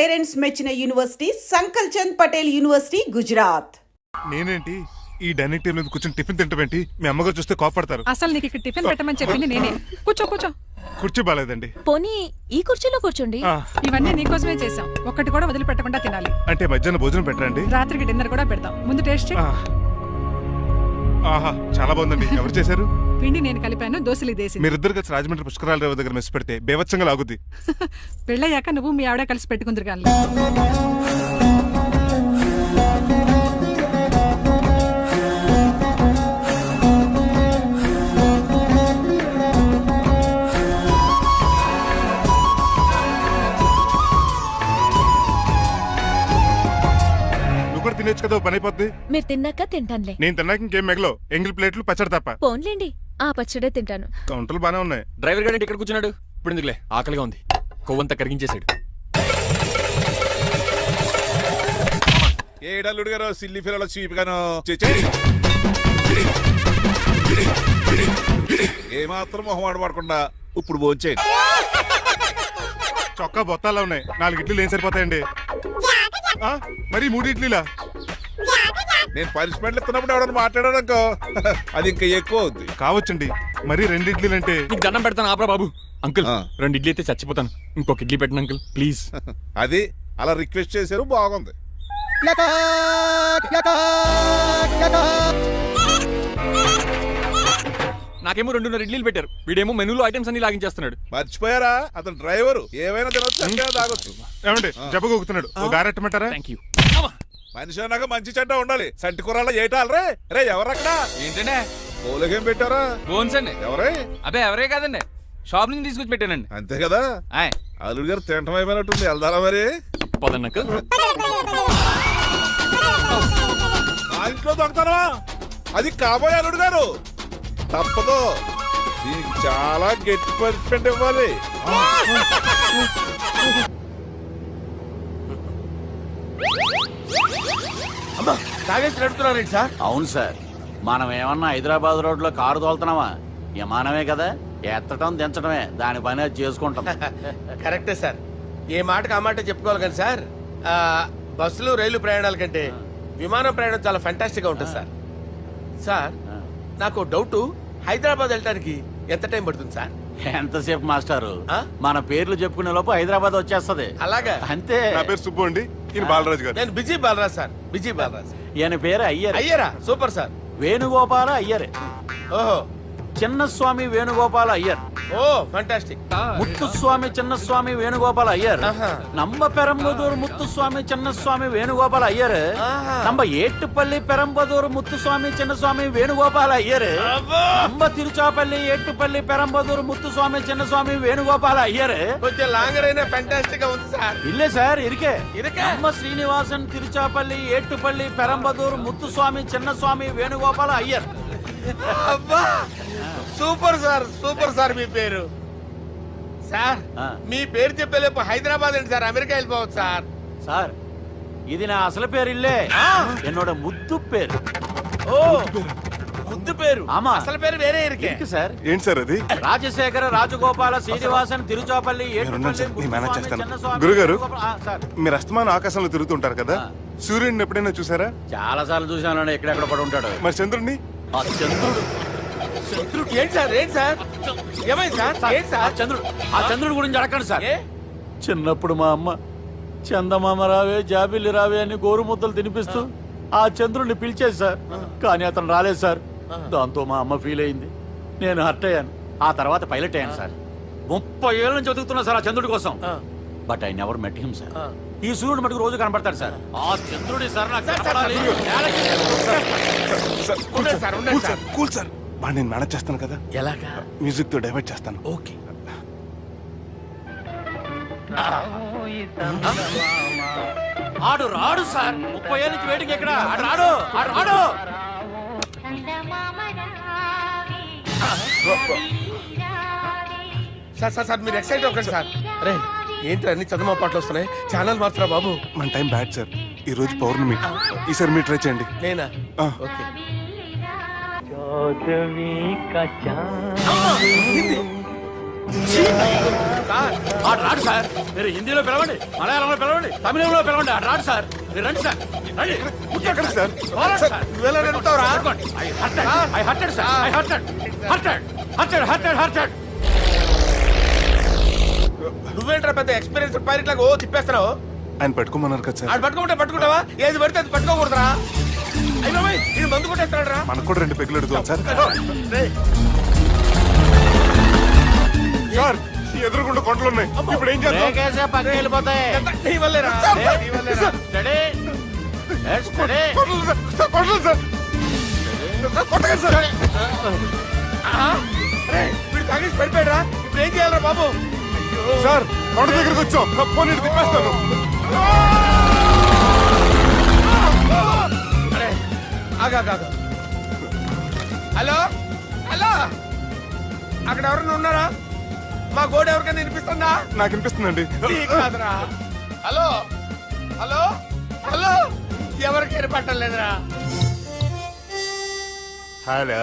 Parents మెచ్చిన university సంకల్ Chand Patel university Gujarat. నేనేంటి ఈ డైనింగ్ టేబుల్ మీద కూర్చొని టిఫిన్ తింటామేంటి? మీ అమ్మగారు చూస్తే కోపడతారు. అసలు నీకు ఇక్కడ టిఫిన్ పెట్టమని చెప్పింది నేనే. కూర్చో కూర్చో. కుర్చీ బాలేదండి. పోనీ ఈ కుర్చీలో కూర్చోండి. ఇవన్నీ నీకోసమే చేసాం, ఒక్కటి కూడా వదిలిపెట్టకుండా తినాలి. అంటే మధ్యాహ్నం భోజనం పెట్టరండి? రాత్రికి డిన్నర్ కూడా పెడతాం. ముందు టేస్ట్ చేయి. ఆహా చాలా బాగుందండి. ఎవరు చేశారు? పిండి నేను కలిపాను, దోశలు ఇదేసి. మీరిద్దరు కలిసి రాజమండ్రి పుష్కరాల రేవు దగ్గర మెస్ పెడితే బేవచ్చంగా లాగుద్ది. పెళ్ళయ్యాక నువ్వు మీ ఆవిడ కలిసి పెట్టుకుందరు కానీ. తినేచ్చు కదా, పని అయిపోద్ది. మీరు తిన్నాక తింటానులే. నేను తిన్నాక ఇంకేం మిగలో ఎంగిల్ ప్లేట్లు పచ్చడి తప్ప. పోన్లేండి, ఆ పచ్చడే తింటాను. కౌంటర్లు బానే ఉన్నాయి. డ్రైవర్ గారు ఇక్కడ కూర్చున్నాడు. ఇప్పుడు ఎందుకులే, ఆకలిగా ఉంది. కొవ్వంతా కరిగించేశాడు. ఏడల్లుడు గారు సిల్లి ఫిరలో చీపిగాను ఏమాత్రం మొహమాట పడకుండా ఇప్పుడు భోంచేయండి. చొక్కా బొత్తాల్లో ఉన్నాయి. 4 ఇడ్లీలు ఏం సరిపోతాయండి? మరి 3 ఇడ్లీలా? నేను పనిష్మెంట్లు ఇస్తున్నప్పుడు ఎవడన్నా మాట్లాడాడనుకో అది ఇంకా ఎక్కువ అవుద్ది. కావచ్చండి, మరి 2 ఇడ్లీలు అంటే. నీకు దండం పెడతాను, ఆపరా బాబు. అంకుల్ 2 ఇడ్లీ అయితే చచ్చిపోతాను. ఇంకొక ఇడ్లీ పెట్టండి అంకుల్ ప్లీజ్. అది అలా రిక్వెస్ట్ చేశారు, బాగుంది. నాకేమో 2.5 ఇడ్లీలు పెట్టారు. వీడేమో మెనూలో ఐటమ్స్ అన్ని లాగించేస్తున్నాడు. మర్చిపోయారా, అతను డ్రైవరు. ఏమైనా తినొచ్చు, తాగొచ్చు. ఏమండి జబ్బగొక్కుతున్నాడు, ఓ గారెట్టమంటారా? Thank you. మనిషి అన్నాక మంచి చెడ్డ ఉండాలి. సంటి కూరలో ఏటాలరే. రే ఎవరక్కడ? ఏంటంటే పోలేకేం పెట్టారా? బోన్స్ అండి. ఎవరే? అబ్బే ఎవరే కాదండి, షాప్ నుంచి తీసుకొచ్చి పెట్టానండి. అంతే కదా. అల్లుడు గారు తింటం అయిపోయినట్టుంది. వెళ్దారా మరి? పదండి అంకుల్. మా ఇంట్లో దొంగతనమా? అది కాబోయే అల్లుడు గారు. తప్పదు, దీనికి చాలా గట్టి పనిష్మెంట్ ఇవ్వాలి. తాగేసి నడుపుతున్నారండి సార్? అవును సార్, మనం ఏమన్నా హైదరాబాద్ రోడ్ లో కారు తోలుతున్నామా? విమానమే కదా, ఎత్తడం దించడమే, దాని పని అది చేసుకుంటాం. కరెక్టే సార్, ఏ మాటకు ఆ మాట చెప్పుకోవాలి కానీ సార్, బస్సులు రైలు ప్రయాణాల కంటే విమానం ప్రయాణం చాలా ఫెంటాస్టిక్ గా ఉంటుంది సార్. సార్ నాకు డౌట్, హైదరాబాద్ వెళ్ళడానికి ఎంత టైం పడుతుంది సార్? ఎంతసేపు మాస్టారు, మన పేర్లు చెప్పుకునే లోపు హైదరాబాద్ వచ్చేస్తది. అలాగా? అంతే. నా పేరు సుబ్బు అండి, ఈయన బాలరాజు గారు. నేను busy Balaraj sir. Busy Balaraj. ఈయన పేరు అయ్యర్. అయ్యరా? Super sir. వేణుగోపాల అయ్యర్. ఓహో. చిన్నస్వామి వేణుగోపాల అయ్యర్. Oh fantastic. ముత్తుస్వామి చిన్నస్వామి వేణుగోపాల అయ్యర్. நம்ம பெரம்பதூர் முத்துசுவாமி சின்னசுவாமி வேணுகோபால ஐயர். நம்ம ஏட்டுப்பள்ளி பெரம்பதூர் முத்துசுவாமி சின்னசுவாமி வேணுகோபால ஐயர். நம்ம తిరుచాపల్లి ఏట్టుపల్లి పెరంబదూర్ ముత్తుస్వామి చిన్నస్వామి వేణుగోపాల అయ్యర్. కొంచెం లాంగర్ అయినా ఫెంటాస్టిక్ గా ఉంది సార్. ఇల్లే సార్ ఇరికే. ఇరికే. நம்ம శ్రీనివాసన్ తిరుచాపల్లి ఏట్టుపల్లి పెరంబదూర్ ముత్తుస్వామి చిన్నస్వామి వేణుగోపాల అయ్యర్. అబ్బా సూపర్ సార్, సూపర్ సార్. మీ పేరు సార్, మీ పేరు చెప్పేలేపు హైదరాబాద్ అండి సార్, అమెరికా వెళ్ళిపోవచ్చు సార్. సార్ ఇది నా అసలు పేరు ఇల్లే, என்னோட ముద్దు పేరు. ఓ ముద్దు పేరు. ఆమా, అసలు పేరు వేరే ఇరికే సార్. ఏంటి సార్ అది? రాజశేఖర రాజగోపాల శ్రీనివాసన్ తిరుచాపల్లి గురుగారు, మీరు అస్తమానం ఆకాశంలో తిరుగుతుంటారు కదా, సూర్యుడిని ఎప్పుడైనా చూసారా? చాలా సార్లు చూసాను, ఎక్కడెక్కడ పడి ఉంటాడు. మరి చంద్రుడిని? చంద్రుడు. ఏంటి సార్? ఏంటి సార్? ఏమైంది సార్? ఏంటి సార్? చంద్రుడు గురించి అడగండి సార్. చిన్నప్పుడు మా అమ్మ చందమామ రావే జాబిల్లి రావే అని గోరు ముద్దలు తినిపిస్తూ ఆ చంద్రుడిని పిలిచేది సార్, కానీ అతను రాలేదు సార్. దాంతో మా అమ్మ ఫీల్ అయింది, నేను హర్ట్ అయ్యాను. ఆ తర్వాత పైలట్ అయ్యాను సార్. 30 ఏళ్ళ నుంచి చదువుతున్నా సార్ ఆ చంద్రుడి కోసం. But I never met him sir. ఈ సూర్యుడు మటుకు రోజు కనపడతాడు సార్. ఆ చంద్రుడి సార్ కూల్ సార్, బాగా నేను మేనేజ్ చేస్తాను కదా. ఎలాగా? మ్యూజిక్ తో డైవర్ట్ చేస్తాను. ఓకే. ఆడు రాడు సార్, 30 ఏళ్ళ నుంచి వేటికి ఎక్కడ ఆడు రాడు. ఆడు రాడు. సార్ సార్ సార్ మీరు ఎక్సైట్ అవ్వకండి సార్. అరే ఏంటి అన్ని చదువు పాటలు వస్తున్నాయి, ఛానల్ మార్చరా బాబు. మన టైం బ్యాడ్ సార్, ఈ రోజు పౌర్ణమి. ఈసారి మీరు ట్రై చేయండి. నేనా? ఓకే. సార్ ఆడు రాడు సార్. మీరు హిందీలో పిలవండి, మలయాళంలో పిలవండి, తమిళంలో పిలవండి. ఆడు రాడు సార్. మీరు రండి సార్. రండి. ఎక్కడ సార్ పోరాడు సార్. నువ్వెలా నడుపుతావురా పట్టుకోండి. I hurted, sir. I hurted. నువ్వేంట్రా పెద్ద ఎక్స్పీరియన్స్ పైలట్ లాగా ఓ తిప్పేస్తున్నావు. ఆయన పట్టుకోమన్నారు కదా సార్. ఆడు పట్టుకుంటే పట్టుకుంటావా? ఏది పడితే అది పట్టుకోకూడదురా. అయ్యో ఇది మందు కొట్టేస్తాడు రా. మనకు కూడా 2 పెగ్గులు అడుగుతాం సార్. సార్ ఈ ఎదురుగుండా కొండలు ఉన్నాయి, ఇప్పుడు ఏం చేద్దాం? బ్రేకేసే పక్కకి వెళ్ళిపోతాయి. నీ వల్లేరా నీ వల్లేరా. Steady. Yes, steady. Kondalu sir, sir, Kondalu sir. Sir, కొట్టకండి సార్. వీడు తాగేసి పడిపోయాడు రా. ఇప్పుడు ఏం చేయాలరా బాబు? సార్ కొండ దగ్గరికి వచ్చాం, పోనీ ఇటు తిప్పేస్తాను. అరే ఆగా. హలో హలో, అక్కడ ఎవరైనా ఉన్నారా? మా గోడ ఎవరికైనా వినిపిస్తుందా? నాకు అనిపిస్తుందండి. నీకు కాదురా. హలో హలో హలో, ఎవరికి వినపట్టలేదురా. హలో,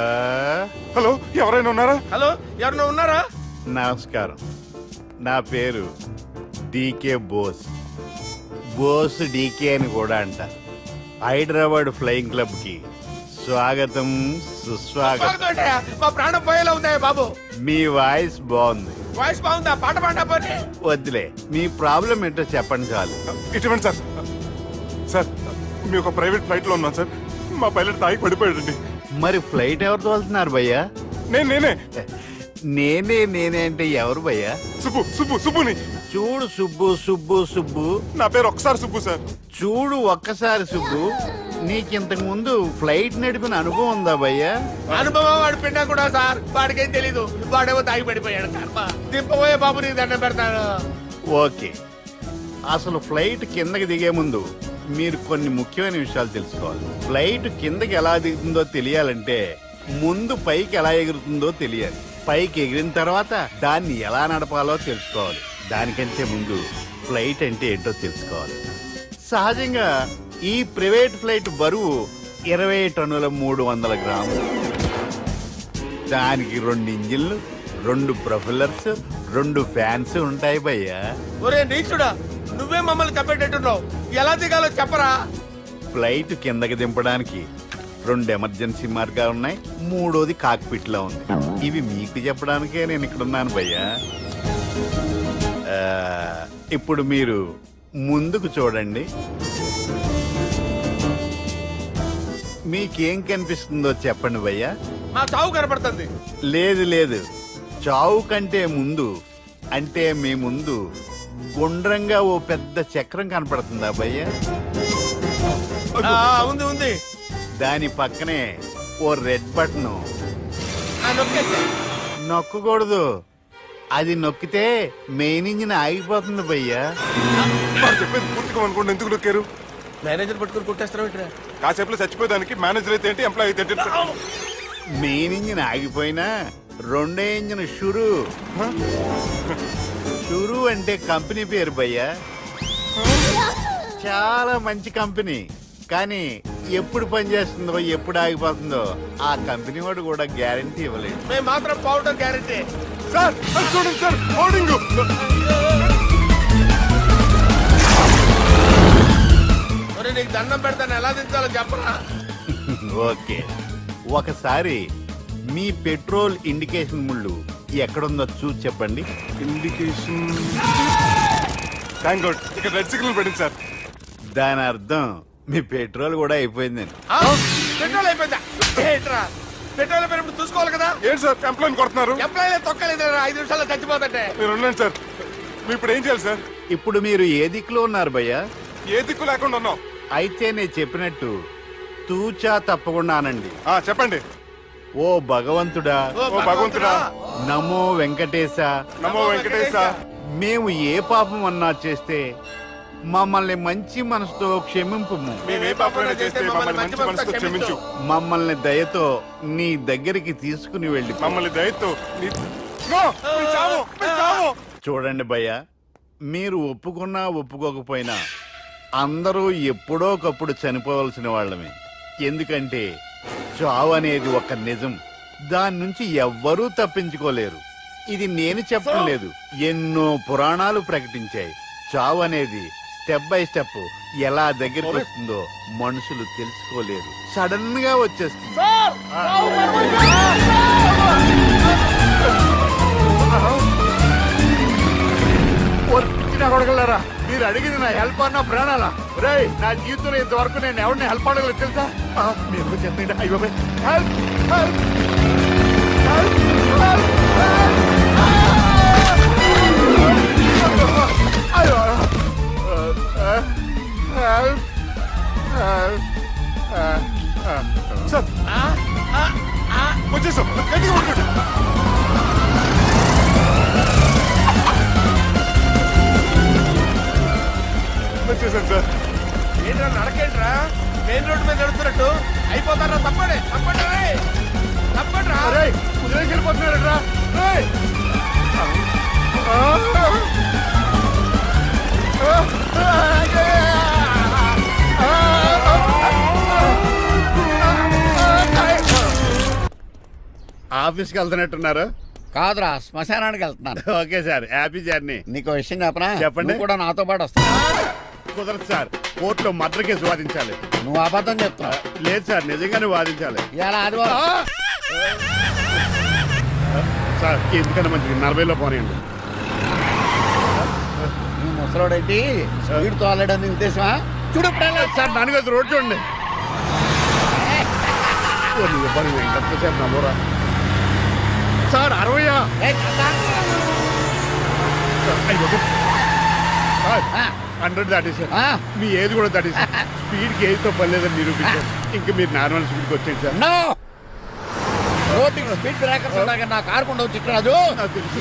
హలో ఎవరైనా ఉన్నారా? హలో ఎవరైనా ఉన్నారా? నమస్కారం. నా పేరు డీకే బోస్. బోస్ డీకే అని కూడా అంటారు. హైదరాబాద్ ఫ్లయింగ్ క్లబ్ కి స్వాగతం, సుస్వాగతం. స్వాగతం. మా ప్రాణం పోయేలా ఉందా బాబు? మీ వాయిస్ బాగుంది. వాయిస్ బాగుందా? పాట పాడా పోనీ. వద్దులే, మీ ప్రాబ్లం ఏంటో చెప్పండి చాలు. ఇటువంటి సార్, సార్ మీ ఒక ప్రైవేట్ ఫ్లైట్ లో ఉన్నాం సార్. మా పైలట్ తాగి పడిపోయాడండి. మరి ఫ్లైట్ ఎవరితో వెళ్తున్నారు భయ్యా? నేనే నేనే అంటే ఎవరు భయ్యా? సుబ్బుని. చూడు సుబ్బు. నా పేరు ఒకసారి సుబ్బు సార్. చూడు ఒక్కసారి సుబ్బు, నీకింతకు ముందు ఫ్లైట్ నడిపిన అనుభవం ఉందా భయ్యా? అనుభవం వాడు పిన్నా కూడా సార్, వాడికేం తెలీదు. వాడేమో తాగి పడిపోయాడు. కర్మ. దింపబోయే బాబు నీకు దండం పెడతాను. ఓకే, అసలు ఫ్లైట్ కిందకి దిగే ముందు మీరు కొన్ని ముఖ్యమైన విషయాలు తెలుసుకోవాలి. ఫ్లైట్ కిందకి ఎలా దిగుతుందో తెలియాలంటే ముందు పైకి ఎలా ఎగురుతుందో తెలియాలి. పైకి ఎగిరిన తర్వాత దాన్ని ఎలా నడపాలో తెలుసుకోవాలి. దానికంటే ముందు ఫ్లైట్ అంటే ఏంటో తెలుసుకోవాలి. సహజంగా ఈ ప్రైవేట్ ఫ్లైట్ బరువు 20 టన్నుల 300 గ్రాములు. దానికి 2 ఇంజిన్లు, 2 ప్రొఫెల్లర్స్, 2 ఫ్యాన్స్ ఉంటాయి భయ్యా. ఒరే నీచుడా, నువ్వే మమ్మల్ని తప్పేటట్టున్నావు. ఎలా దిగాలో చెప్పరా? ఫ్లైట్ కిందకి దింపడానికి 2 ఎమర్జెన్సీ మార్గాలు ఉన్నాయి, 3వది కాక్పిట్ లో ఉంది. ఇవి మీకు చెప్పడానికే నేను ఇక్కడ ఉన్నాను భయ్యా. ఇప్పుడు మీరు ముందుకు చూడండి. మీకేం కనిపిస్తుందో చెప్పండి భయ్యా. మా చావు కనపడుతుంది. లేదు, చావు కంటే ముందు అంటే మీ ముందు గుండ్రంగా ఓ పెద్ద చక్రం కనపడుతుందా భయ్యా? ఉంది. దాని పక్కనే ఓ రెడ్ బటన్. నొక్కేసా. నొక్కకూడదు, అది నొక్కితే మెయిన్ ఇంజిన్ ఆగిపోతుంది భయ్యా. వాడు చెప్పేది పూర్తిగా అనుకోండి, ఎందుకు నొక్కారు? మేనేజర్ పట్టుకుని కొట్టేస్తారా? కాసేపులో చచ్చిపోయేదానికి మేనేజర్ అయితే ఏంటి, ఎంప్లాయ్ అయితే ఏంటి? మెయిన్ ఇంజిన్ ఆగిపోయినా రెండో ఇంజిన్ షురు అంటే కంపెనీ పేరు భయ్యా. చాలా మంచి కంపెనీ, కానీ ఎప్పుడు పనిచేస్తుందో ఎప్పుడు ఆగిపోతుందో ఆ కంపెనీ వాడు కూడా గ్యారంటీ ఇవ్వలేదు. మేము మాత్రం పౌడర్ గ్యారెంటీ. సార్ అది చూడండి సార్, హోర్డింగ్. ఒరే నీకు దండం పెడతాను, ఎలా దించాలో చెప్పరా? ఓకే, ఒకసారి మీ పెట్రోల్ ఇండికేషన్ ముళ్ళు ఎక్కడుందో చూసి చెప్పండి. ఇండికేషన్. థ్యాంక్ గాడ్, ఇక్కడ రెడ్ సిగ్నల్ పడింది సార్. దాని అర్థం మీ పెట్రోల్ కూడా అయిపోయిందండి. పెట్రోల్ అయిపోయిందా? ఏంట్రా పెట్రోల్ అయిపోయినప్పుడు చూసుకోవాలి కదా. ఏంటి సార్ ఎంప్లాయ్ కొడుతున్నారు? ఎంప్లాయీ తొక్కలేదు, 5 నిమిషాల్లో చచ్చిపోతుంటే. మీరు ఉండండి సార్, మీరు ఇప్పుడు ఏం చేయాలి సార్? ఇప్పుడు మీరు ఏ దిక్కులో ఉన్నారు భయ్యా? ఏ దిక్కు లేకుండా ఉన్నాం. అయితే నేను చెప్పినట్టు తూచా తప్పకుండా అనండి. చెప్పండి. ఓ భగవంతుడా, ఓ భగవంతుడా, నమో వెంకటేశ, నమో వెంకటేశ. మేము ఏ పాపం అన్నా చేస్తే మమ్మల్ని మంచి మనసుతో క్షమింపు. మేమే పాపమైనా చేస్తే మమ్మల్ని మంచి మనసుతో క్షమించు. మమ్మల్ని దయతో నీ దగ్గరికి తీసుకుని వెళ్ళి. మమ్మల్ని దయతో నో, మీ చావు, మీ చావు. చూడండి భయ్య, మీరు ఒప్పుకున్నా ఒప్పుకోకపోయినా అందరూ ఎప్పుడో ఒకప్పుడు చనిపోవలసిన వాళ్ళమే. ఎందుకంటే చావు అనేది ఒక నిజం, దాని నుంచి ఎవ్వరూ తప్పించుకోలేరు. ఇది నేను చెప్పడం లేదు, ఎన్నో పురాణాలు ప్రకటించాయి. చావు అనేది స్టెప్ బై స్టెప్ ఎలా దగ్గరికి వస్తుందో మనుషులు తెలుసుకోలేరు, సడన్ గా వచ్చేస్తుంది. కొడగలరా, మీరు అడిగింది నా హెల్ప్ అన్న ప్రాణాలా? రేయ్, నా జీవితంలో ఇంతవరకు నేను ఎవరిని హెల్ప్ అడగలేదు తెలుసా? మీరు చెప్పండి. అయ్యో, హెల్ప్ హెల్ప్ సార్ వచ్చేసాం, గట్టిగా పట్టుకోండి. వచ్చేసాను సార్. ఏంట్రా నడకేంట్రా, మెయిన్ రోడ్ మీద నడుస్తున్నట్టు అయిపోతారా? తప్పండి తప్పండి రేయ్. తప్పండి రా. రేయ్, కుదిరేసి వెళ్ళిపోతున్నాడట్రా. రేయ్. ఆఫీస్కి వెళ్తున్నట్టున్నారు? కాదురా, శ్మశానానికి వెళ్తున్నాను. Okay sir, happy journey. నీకు విషయం చెప్పనా? చెప్పండి. నువ్వు కూడా నాతో పాటు వస్తా. కుదరదు సార్, కోర్టులో మర్డర్ కేసు వాదించాలి. నువ్వు అబద్ధం చెప్తావు. లేదు సార్, నిజంగానే వాదించాలి. ఇలా ఆదివారం సార్, ఎందుకన్నా మంచిది 40లో పోనీయండి. నువ్వు ముసలోడేంటి స్పీడ్ తోలడని ఉద్దేశమా? చూడు సార్, దానికోసం రోడ్ చూడండి. ఎంతసేపు నమ్మరా సార్? 60 100 దాటేసారు. మీ ఏది కూడా దాటేసారు. స్పీడ్కి ఏదితో పని లేదని నిరూపించారు. ఇంకా మీరు నార్మల్ స్పీడ్కి వచ్చేది సార్. రోడ్డుకి స్పీడ్ బ్రేకర్స్ ఉండగా నా కారు కొండవు చిక్కరాజు. నాకు తెలుసు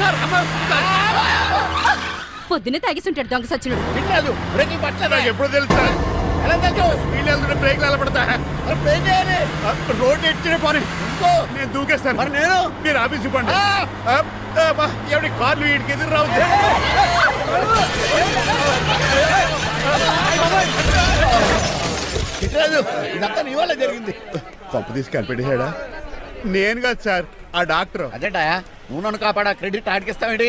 సార్. పొద్దునే తాగిస్తుంటాడు దొంగ సచ్చినుడు. చిక్కరాజు బ్రేకింగ్ పట్టలేదు. నాకు ఎప్పుడు తెలుసు సార్? ఎలా తెలుసు? స్పీడ్ వెళ్తుంటే బ్రేక్లు ఎలా పడతా? బ్రేక్ చేయాలి. రోడ్ ఎచ్చిన పని ఇంకో నేను దూకేస్తాను. మరి నేను? మీరు ఆఫీస్ ఇవ్వండి. ఎవరి కార్లు వీటికి ఎదురు రావు. చిక్కరాజు, ఇదంతా నీ వల్ల జరిగింది. తప్పు తీసి కనిపెట్టేశాడా? నేను కాదు సార్, ఆ డాక్టర్. అదేటా నువ్వు నన్ను కాపాడా క్రెడిట్ ఆడికిస్తావేంటి?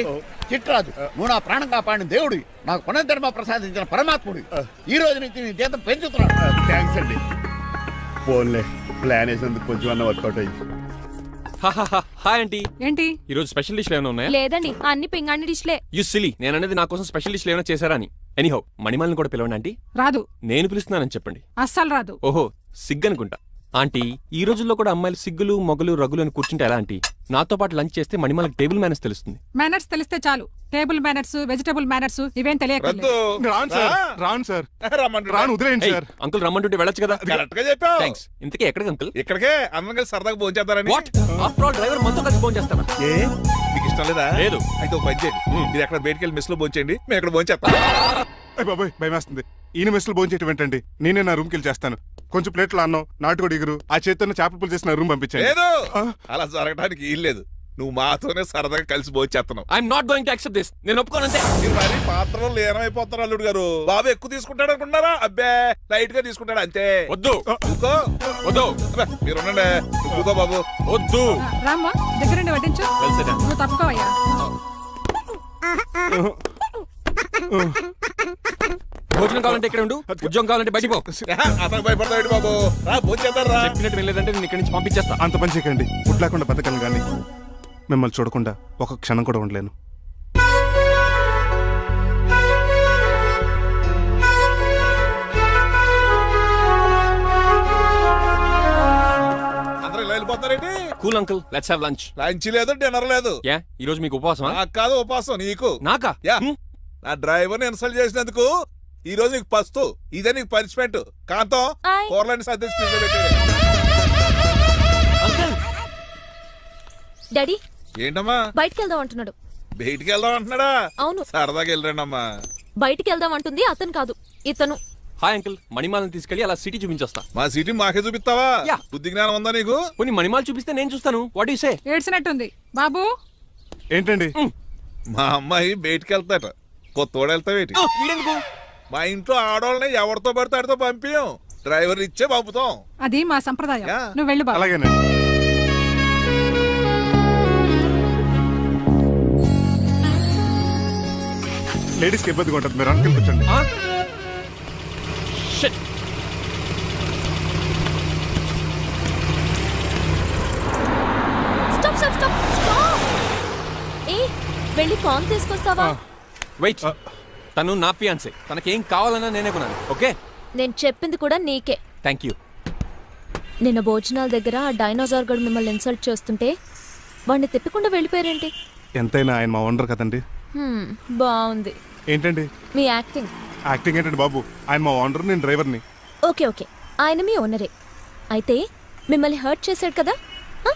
చిట్రాజు, నువ్వు నా ప్రాణం కాపాడిన దేవుడి, నాకు పునర్ధర్మ ప్రసాదించిన పరమాత్ముడి. ఈ రోజు నుంచి నీ జీతం పెంచుతున్నాను. థ్యాంక్స్ అండి. ఫోన్లే, ప్లాన్ వేసినందుకు కొంచెం అన్న వర్కౌట్ అయింది. Hi aunty. ఏంటి ఈ రోజు స్పెషల్ డిష్లు ఏమైనా ఉన్నాయా? లేదండి, అన్ని పింగాణి డిష్లే. యు సిలీ, నేను అనేది నా కోసం స్పెషల్ డిష్లు ఏమైనా చేశారా అని. ఎనీహౌ, మణిమాలని కూడా పిలవండి ఆంటీ. రాదు, నేను పిలుస్తున్నానని చెప్పండి. అస్సలు రాదు. ఓహో, సిగ్గనుకుంటా. ఆంటీ, ఈ రోజుల్లో కూడా అమ్మాయిలు సిగ్గులు మొగలు రగులు అని కూర్చుంటే ఎలా ఆంటీ? నాతో పాటు లంచ్ చేస్తే మణిమాలకి టేబుల్ మేనర్స్ తెలుస్తుంది. మేనర్స్ తెలిస్తే చాలు. టేబుల్ మేనర్స్, వెజిటబుల్ మేనర్స్ ఇవేం తెలియకలేదు. రాను సార్, రాను సార్, రాను, వదిలేయండి సార్. అంకుల్ రమ్మంటుంటే వెళ్ళొచ్చు కదా. కరెక్ట్ గా చెప్పావు. థ్యాంక్స్. ఇంతకీ ఎక్కడికి అంకుల్? ఇక్కడికే అందరం కలిసి సరదాగా భోజనం చేద్దారని. వాట్? ఆఫ్టర్ ఆల్ డ్రైవర్ మనతో కలిసి ఫోన్ చేస్తాను. ఏ మీకు ఇష్టం లేదా? లేదు. అయితే ఒక పని చేయండి, మీరు ఎక్కడ బయటికి వెళ్ళి మెస్ లో భోజనం చేయండి, మేము ఎక్కడ భోజనం చేస్తాం. అయ్య బాబాయ్, భయం వేస్తుంది. ఈయన మెస్సులు భోజనం చేయటం ఏంటండి? నేనే నా రూమ్కి వెళ్ళి చేస్తాను. కొంచెం ప్లేట్లో అన్నం, నాటుకోడి ఇగురు, ఆ చేతితో చేపల పులుసు చేసి నా రూమ్ పంపించాను. లేదు, అలా జరగడానికి ఏం లేదు. నువ్వు మాతోనే సరదాగా కలిసి భోజనం చేస్తున్నావు. I'm not going to accept this. నేను ఒప్పుకోనంతే. మీరు మరి పాత్రలో లీనమైపోతారు అల్లుడు గారు. బాబు ఎక్కువ తీసుకుంటాడు అనుకుంటారా? అబ్బే, లైట్ గా తీసుకుంటాడు అంతే. వద్దు, ఊకో. వద్దు. అబ్బే, మీరు ఉండండి. ఊకో బాబు. వద్దు. రామ్మా, దగ్గరుండి వడ్డించు. Well said. నువ్వు తప్పుకోవయ్యా. భోజనం కావాలంటే ఇక్కడ ఉండు, ఉద్యోగం కావాలంటే బయటికి పో. అతను భయపడతాడు బాబు. రా భోజనం చేద్దాం రా. చెప్పినట్టు వెళ్ళలేదంటే నేను ఇక్కడి నుంచి పంపించేస్తా. అంత పని చేయకండి. ఫుడ్ లేకుండా బతకను కానీ మిమ్మల్ని చూడకుండా ఒక క్షణం కూడా ఉండలేను. అందరూ ఇలా వెళ్ళిపోతారేంటి? Cool uncle, let's have lunch. Lunch లేదు, డిన్నర్ లేదు. యా, ఈ రోజు మీకు ఉపవాసమా? నాకు కాదు ఉపవాసం, నీకు. నాకా? యా, నా డ్రైవర్ని ఇన్సల్ట్ చేసినందుకు ఈ రోజు నీకు పస్తు, ఇదే నీకు పనిష్మెంట్. కాంతం, ఆయ్. కూరలని సర్ది స్పీడ్ లో పెట్టేది. అంకుల్, డాడీ ఏంటమ్మా బయటికి వెళ్దాం అంటున్నాడు. బయటికి వెళ్దాం అంటున్నాడా? అవును, సరదాగా వెళ్ళరండి అమ్మా. బయటికి వెళ్దాం అంటుంది అతను కాదు, ఇతను. Hi uncle. మణిమాలని తీసుకెళ్లి అలా సిటీ చూపించొస్తా. మా సిటీ మాకే చూపిస్తావా? యా. బుద్ధి జ్ఞానం ఉందా నీకు? కొన్ని మణిమాలు చూపిస్తే నేను చూస్తాను. What you say? ఏడ్చినట్టుంది. బాబు, ఏంటండి? మా అమ్మాయి బయటికి వెళ్తాట, కొత్తోడు వెళ్తావేటి? వీడెందుకు? మా ఇంట్లో ఆడవాళ్ళని ఎవరితో పడితే ఆడితో పంపించాం, డ్రైవర్ ఇచ్చే పంపుతాం. అది మా సంప్రదాయం. యా. నువ్వు వెళ్ళు బాబు. అలాగేనండి. లేడీస్కి ఇబ్బందిగా ఉంటుంది, మీరు వెనక్కి కూర్చోండి. Shit. Stop stop stop stop. ఏ వెళ్ళి కాన్ తీసుకొస్తావా? వెయిట్, తను నా ఫియాన్సే, తనకేం కావాలన్నా నేనే కొనాలి. ఓకే, నేను చెప్పింది కూడా నీకే. Thank you. నిన్న భోజనాల దగ్గర ఆ డైనోసార్ గడు మిమ్మల్ని ఇన్సల్ట్ చేస్తుంటే వాడిని తిప్పకుండా వెళ్ళిపోయారేంటి? ఎంతైనా ఆయన మా ఓనర్ కదండి. బాగుంది ఏంటండి మీ యాక్టింగ్. యాక్టింగ్ ఏంటండి బాబు, ఆయన మా ఓనర్, నేను డ్రైవర్ని. ఓకే ఓకే, ఆయన మీ ఓనరే అయితే మిమ్మల్ని హర్ట్ చేశాడు కదా, హ?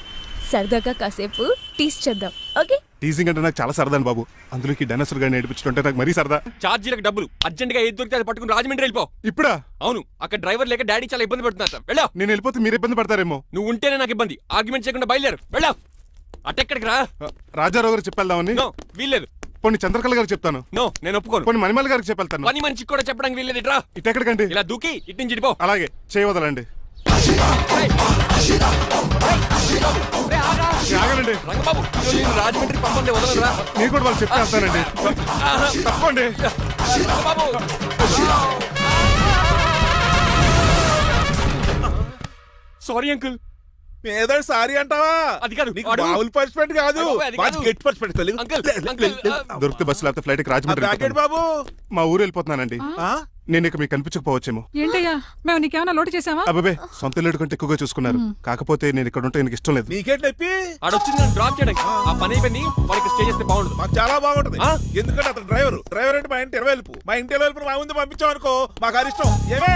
సరదాగా కాసేపు టీస్ చేద్దాం. ఓకే, టీజింగ్ అంటే నాకు చాలా సరదా బాబు, అందులోకి డైనోసర్ గారిని నడిపించుంటే నాకు మరీ సరదా. ఛార్జీలకు డబ్బులు అర్జెంట్గా ఏది దొరికితే అది పట్టుకుని రాజమండ్రి వెళ్ళిపో. ఇప్పుడా? అవును, అక్కడ డ్రైవర్ లేక డాడీ చాలా ఇబ్బంది పడుతున్నారు. వెళ్ళా. నేను వెళ్ళిపోతే మీరు ఇబ్బంది పడతారేమో. నువ్వు ఉంటేనే నాకు ఇబ్బంది. ఆర్గ్యుమెంట్ చేయకుండా బయలుదేరు. వెళ్ళా. అటెక్కడికి రా. రాజారావు గారు చెప్పేద్దామని. నో, వీల్లేదు. పోనీ చంద్రకళ గారికి చెప్తాను. నో, నేను ఒప్పుకోను. పోనీ మణిమాల గారికి చెప్పేళ్తాను. పని మనిషికి కూడా చెప్పడానికి వీల్లేదు. ఇట్రా. ఇటెక్కడికండి? ఇలా దూకి ఇటు నుంచి ఇటుపో. అలాగే చేయవదలండి. ఆగనండి రంగబాబు, ఈరోజు నేను రాజమండ్రి పంపండి, వదలరా. మీరు కూడా వాళ్ళు చెప్పి వెళ్తానండి. తప్పండి రంగబాబు. Sorry uncle. ఏదో సారీ అంటావా? అది కాదు, నీకు వాడు- మామూలు పనిష్మెంట్ కాదు, అయ్య బాబోయ్, అది మంచి కాదు. గట్టి పనిష్మెంట్ తెలుగు. అంకుల్, దొరికితే బస్సు లేకపోతే ఫ్లైట్ కి రాజమండ్రి ప్యాకెట్ వెళ్ళిపోతాను. బాబు. మా ఊరు వెళ్ళిపోతున్నానండి. ఆ? నేను ఇక మీకు కనిపించకపోవచ్చేమో. ఏంటయ్యా మేము నీకేమైనా లోటు చేసావా? అబ్బాబే, సొంత ఇల్లు కంటే ఎక్కువగా చూసుకున్నారు. కాకపోతే నేను ఇక్కడ ఉంటే నాకు ఇష్టం లేదు. నీకేంటి నొప్పి? ఆడొచ్చింది నన్ను డ్రాప్ చేయడానికి. ఆ పని అయిపోయింది. వాడికి స్టే చేస్తే బాగుండదు. మాకు చాలా బాగుంటది. ఆ? ఎందుకంటే అతను డ్రైవర్ అంటే మా ఇంటి ఇరవైపు, మా ఇంటి ఇరవైపు మా ముందు పంపించాం అనుకో, మాకు అది ఇష్టం. ఏమే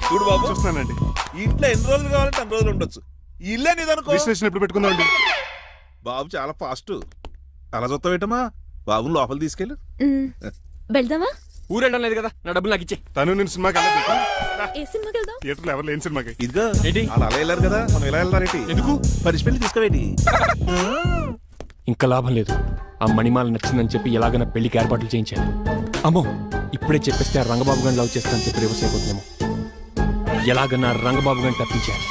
చూడు బాబు, చూస్తున్నానండి. ఇంట్లో ఎన్ని రోజులు కావాలంటే అన్ని రోజులు ఉండొచ్చు. ఈ ఇల్లే నీదనుకో. రిజిస్ట్రేషన్ ఎప్పుడు పెట్టుకుందామండి? బాబు చాలా ఫాస్ట్. అలా చూస్తావేటమ్మా? బాబుని లోపల తీసుకెళ్ళు. వెళ్దామా? ఊరెళ్ళడం లేదు కదా, నా డబ్బులు నాకు ఇచ్చే. తను నేను సినిమాకి వెళ్ళదు. ఏ సినిమాకి వెళ్దాం? థియేటర్లో ఎవరు లేని సినిమాకి. ఇదిగో ఏంటి? అలా అలా వెళ్ళారు కదా, మనం ఇలా వెళ్ళారేంటి? ఎందుకు? పనిష్మెంట్ తీసుకోవేటి? ఇంకా లాభం లేదు. ఆ మణిమాల నచ్చిందని చెప్పి ఎలాగైనా పెళ్లికి ఏర్పాట్లు చేయించాను. అమ్మో, ఇప్పుడే చెప్పేస్తే ఆ రంగబాబు గారిని లవ్ చేస్తానని చెప్పి రివర్స్ అయిపోతున్నాము. ఎలాగన్నా రంగబాబు గారిని తప్పించాలి.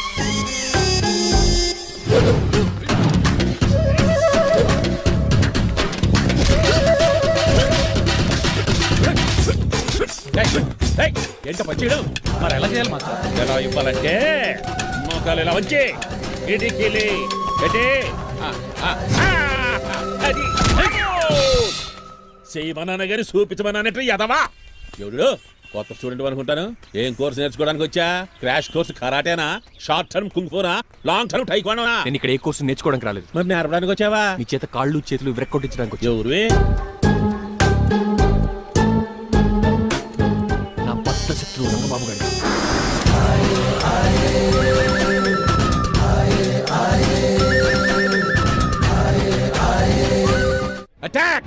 ఏంట పచ్చీడు మరి ఎలా చేయాలి మాకు? ఎలా ఇవ్వాలంటే మోకాలు ఇలా వచ్చి ఇడికిలి ఎటే అది చేయమన్నాను గారి చూపించమన్నానట్టు ఎదవా ఎవడు కొత్త స్టూడెంట్ అనుకుంటాను. ఏం కోర్సు నేర్చుకోవడానికి వచ్చా? క్రాష్ కోర్సు కరాటేనా, షార్ట్ టర్మ్ కుంగ్ఫూనా, లాంగ్ టర్మ్ టైక్వాండోనా? నేను ఇక్కడ ఏ కోర్సు నేర్చుకోవడానికి రాలేదు. మరి నేర్పడానికి వచ్చావా? నీ చేత కాళ్ళు చేతులు విరక్కొట్టించడానికి వచ్చా. ఎవరు? నా పట్ల శత్రువు రంగబాబు గారు. అటాక్!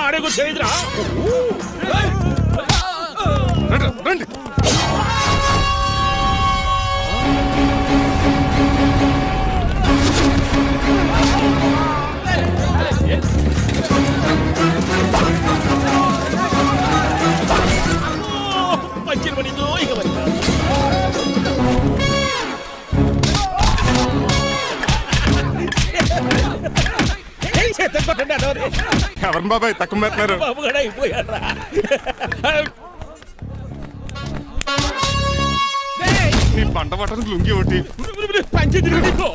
అడుగు చేయదురా. రండి. మంచి పడిందో ఇక పడిందా? ఎవరు బాబాయ్ తక్కువ పెడుతున్నారు? బాబు కూడా అయిపోయారా? నీ పంట పట్టడానికి లుంగి ఒకటి. పంచి తిరుగుకో.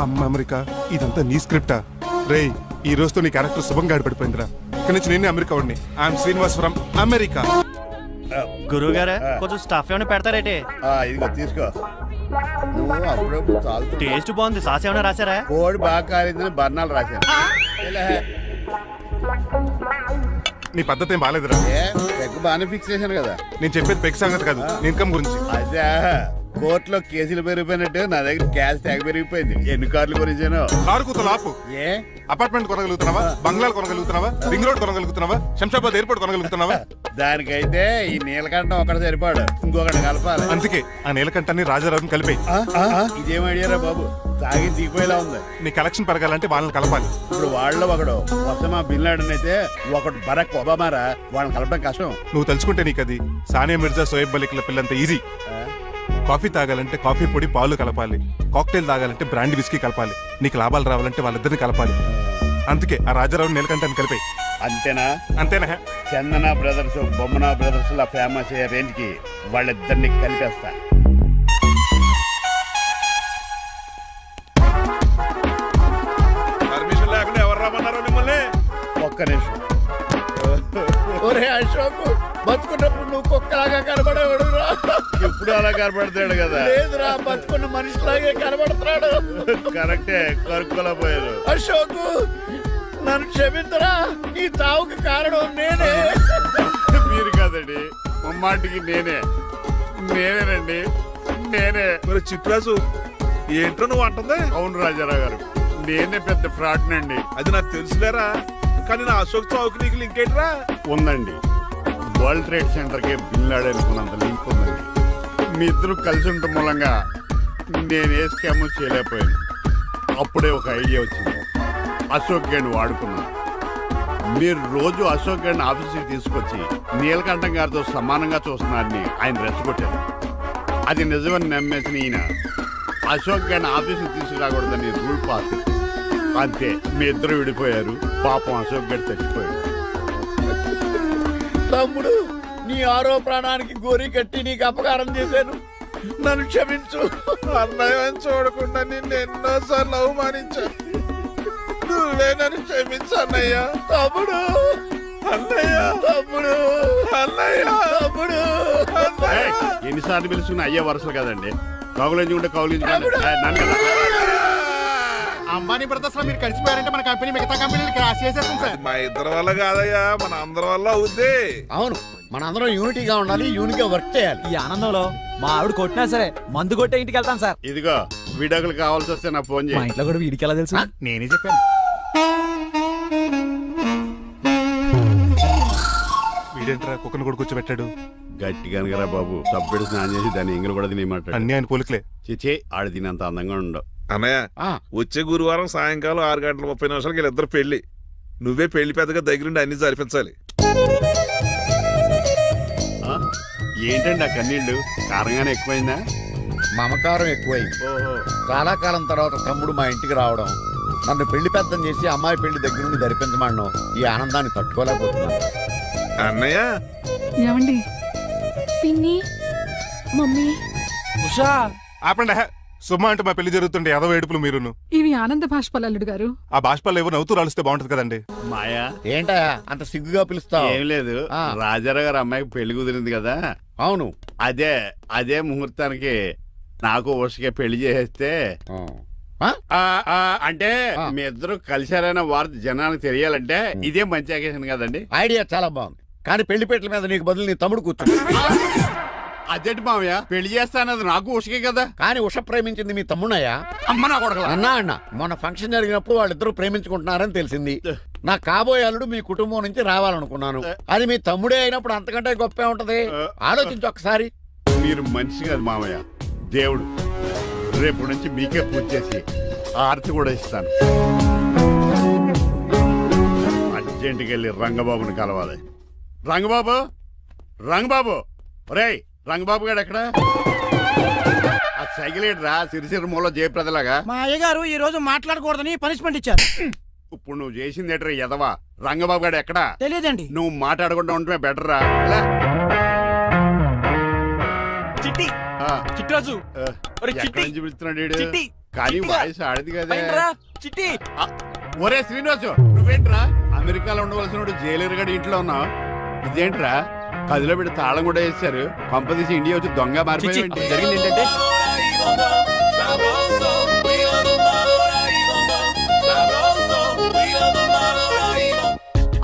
అమ్మ అమెరికా, ఇదంతా నీ స్క్రిప్టా? రేయ్, ఈ రోజుతో నీ క్యారెక్టర్ శుభంగా ఆడిపడిపోయిందిరా. ఇక్కడి నుంచి నేనే అమెరికా వాడిని. I'm Srinivas from America. గురువు గారా కొంచెం స్టఫ్ ఏమైనా పెడతారేటే? ఇదిగో తీసుకో. నువ్వు అప్పుడప్పుడు చాలు. టేస్ట్ బాగుంది. సాస్ ఏమైనా రాశారా? కోడి బాగా కాలేదని బర్ణాలు రాశాను. నీ పద్ధతి ఏం బాగాలేదురా. పెగ్ బాగానే ఫిక్స్ చేశాను కదా. నేను చెప్పేది పెక్ సంగతి కాదు, నీ ఇన్కమ్ గురించి. అదే కోర్టులో కేసులు పెరిగిపోయినట్టు నా దగ్గర క్యాష్ ట్యాగ్ పెరిగిపోయింది. ఎన్ని కార్లు కొనిచ్చాను? కారు కూతలు ఆపు. ఏ అపార్ట్మెంట్ కొనగలుగుతున్నావా, బంగ్లాలు కొనగలుగుతున్నావా, రింగ్ రోడ్ కొనగలుగుతున్నావా, శంషాబాద్ ఎయిర్పోర్ట్ కొనగలుగుతున్నావా? దానికైతే ఈ నీలకంఠం ఒకటి సరిపాడు, ఇంకొకటి కలపాలి. అందుకే ఆ నీలకంఠాన్ని రాజారావుని కలిపే. ఇదేం ఐడియారా బాబు, తాగి దిగిపోయేలా ఉంది. నీ కలెక్షన్ పెరగాలంటే వాళ్ళని కలపాలి. ఇప్పుడు వాళ్ళలో ఒకడు వసమా బిన్ లాడెన్ అయితే ఒకడు బరాక్ ఒబామారా, వాళ్ళని కలపడం కష్టం. నువ్వు తలుచుకుంటే నీకు అది సానియా మిర్జా, సోయబ్ మలిక్ల పిల్లంత ఈజీ. కాఫీ తాగాలంటే కాఫీ పొడి పాలు కలపాలి, కాక్టైల్ తాగాలంటే బ్రాండ్ విస్కీ కలపాలి, నీకు లాభాలు రావాలంటే వాళ్ళిద్దరిని కలపాలి. అందుకే ఆ రాజారావు నీలకంఠాన్ని కలిపే. అంతేనా? అంతేనా? చందన బ్రదర్స్, బొమ్మన బ్రదర్స్ లా ఫేమస్ అయ్యే రేంజ్ కి వాళ్ళిద్దరిని కలిపేస్తా. పర్మిషన్ లేకుండా ఎవరు రమ్మన్నారో మిమ్మల్ని? ఒక్క నిమిషం. ఒరే అశోక్, బతుకున్నప్పుడు నువ్వు కుక్కలాగా కనబడేవాడురా. ఇప్పుడు అలా కనబడతాడు కదా? లేదురా, బతుకున్న మనిషిలాగే కనబడుతున్నాడు. కరెక్టే, కరుక్కులా పోయారు. అశోక్, నన్ను క్షమించరా, ఈ తావుకి కారణం నేనే. మీరు కాదండి, ముమ్మాటికి నేనేనండి, నేనే. మరి చిట్రాజు ఏంటో నువ్వు అంటుంది? అవును రాజారావు గారు, నేనే పెద్ద ఫ్రాడ్ నండి. అది నాకు తెలుసులేరా, కానీ నా అశోక్ చౌక్ నీకు లింక్ ఏంట్రా? ఉందండి, వరల్డ్ ట్రేడ్ సెంటర్ కి బిన్ లాడెన్ అనుకున్నంత లింక్ ఉందండి. మీ ఇద్దరు కలిసి ఉండటం మూలంగా నేను ఏ స్కామ్ చేయలేకపోయాను. అప్పుడే ఒక ఐడియా వచ్చింది, అశోక్ గేణ్ వాడుకున్నాను. మీరు రోజు అశోక్ గేణ్ ఆఫీస్కి తీసుకొచ్చి నీలకంఠం గారితో సమానంగా చూస్తున్నారని ఆయన రెచ్చగొట్టారు. అది నిజమని నమ్మేసిన ఈయన అశోక్ గేణ్ ఆఫీస్కి తీసుకురాకూడదని రూల్ పాస్. అంతే, మీ ఇద్దరు విడిపోయారు. పాపం అశోక్ గేణ్ చచ్చిపోయాడు. తమ్ముడు, నీ ఆరో ప్రాణానికి గోరి కట్టి నీకు అపకారం చేశాను, నన్ను క్షమించు. అన్నయ్యని చూడకుండా నిన్ను ఎన్నోసార్లు అవమానించాను, నువ్వే నన్ను క్షమించు అన్నయ్య. తమ్ముడు, అన్నయ్య, తమ్ముడు, అన్నయ్య, తమ్ముడు. ఎన్నిసార్లు పిలుచుకున్న అయ్యే వరుసలు కదండి. కౌలించుకుంటే కౌలించుకుంటే అంబానీ బ్రదర్స్ లో మీరు కలిసిపోయారంటే మన కంపెనీ మిగతా కంపెనీలు క్రాష్ చేసేస్తాం సార్. మా ఇద్దరి వల్ల కాదయ్యా, మన అందరి వల్ల అవుద్ది. అవును, మనందరం యూనిటీగా ఉండాలి, యూనిట్గా వర్క్ చేయాలి. ఈ ఆనందంలో మా ఆవిడ కొట్టినా సరే మందు కొట్టే ఇంటికి వెళ్తాం సార్. ఇదిగో విడాకులు కావాల్సి వస్తే నాకు ఫోన్ మా చేయి. ఇంట్లో కూడా వీడికి ఎలా తెలుసు? నేనే చెప్పాను. వీడేంట్రా కుక్కను కూడా కూర్చోబెట్టాడు? గట్టి కనుకరా బాబు, సబ్బెడు స్నానం చేసి దాన్ని ఎంగిలి కూడా తినేమాట. అన్ని ఆయన పోలికలే. చిచే, ఆడు తినంత అందంగా ఉండవు. అన్నయ్య, వచ్చే గురువారం సాయంకాలం 6:30 వీళ్ళిద్దరు పెళ్లి. నువ్వే పెళ్లి పెద్దగా దగ్గరుండి అన్ని జరిపించాలి. ఏంటండి ఆ కన్నీళ్ళు? కారంగానే ఎక్కువైందా? మమకారం ఎక్కువైంది. చాలా కాలం తర్వాత తమ్ముడు మా ఇంటికి రావడం, నన్ను పెళ్లి పెద్దం చేసి అమ్మాయి పెళ్లి దగ్గర నుండి ధరిపించమన్నాం. ఈ ఆనందాన్ని తట్టుకోలేకపోతున్నాను. అన్నయ్య, ఏమండి? పిన్ని, మమ్మీ, ఉషా, ఆపండి. సుమా అంటే మా పెళ్లి జరుగుతుంటే ఎదవ ఏడుపులు మీరును. ఇవి ఆనంద భాష్పాలు అల్లుడు గారు. ఆ బాష్పాలు ఏవో నవ్వుతూ రాలిస్తే బాగుంటది కదండి. మాయా, ఏంటా అంత సిగ్గుగా పిలుస్తావు? ఏం లేదు, రాజారావు గారు అమ్మాయికి పెళ్లి కుదిరింది కదా. అవును, అదే ముహూర్తానికి నాకు ఉషకే పెళ్లి చేసేస్తే, అంటే మీ ఇద్దరు కలిశారైన వార్త జనానికి తెలియాలంటే ఇదే మంచి అకేషన్ కదండి. ఐడియా చాలా బాగుంది, కానీ పెళ్లిపేటల మీద నీకు బదులు నీ తమ్ముడు కూర్చుంది. అదేంటి మామయ్య, పెళ్లి చేస్తానది నాకు ఉషకే కదా. కానీ ఉష ప్రేమించింది మీ తమ్ముడయ్యా. అమ్మ నా కొడకలా. అన్న మొన్న ఫంక్షన్ జరిగినప్పుడు వాళ్ళిద్దరూ ప్రేమించుకుంటున్నారని తెలిసింది. నా కాబోయే అల్లుడు మీ కుటుంబం నుంచి రావాలనుకున్నాను. అది మీ తమ్ముడే అయినప్పుడు అంతకంటే గొప్పే ఉంటది. ఆలోచించు ఒకసారి. మీరు మనిషి కాదు మామయ్య, దేవుడు. రేపు నుంచి మీకే పూజ చేసి ఆర్తి కూడా ఇస్తాను. అర్జెంటుకి వెళ్ళి రంగబాబుని కలవాలి. రంగబాబు, ఒరేయ్ రంగబాబు గారు ఎక్కడ? ఆ సైకిల్ రా సిరిసిరి మూల జయప్రదలాగా. మా అయ్యగారు ఈ రోజు మాట్లాడకూడదని పనిష్మెంట్ ఇచ్చారు. ఇప్పుడు నువ్వు చేసింది ఎట్రా ఎదవా? రంగబాబు గారు ఎక్కడా? తెలియదండి. నువ్వు మాట్లాడకుండా ఉండటమే బెటర్ రా. చిట్టి, చిట్రాజు, ఎక్కడి నుంచి పిలుస్తున్నాడు వీడు? కానీ వాయిస్ ఆడది కదా. చిట్టి, ఒరే శ్రీనివాసు, నువ్వేంట్రా అమెరికాలో ఉండవలసిన జైలర్ గడి ఇంట్లో ఉన్నావు? ఇదేంట్రా కదిలో పెట్టి తాళం కూడా వేశారు. పంపదీసి ఇండియా వచ్చి దొంగ మారిపోయింది. జరిగింది ఏంటంటే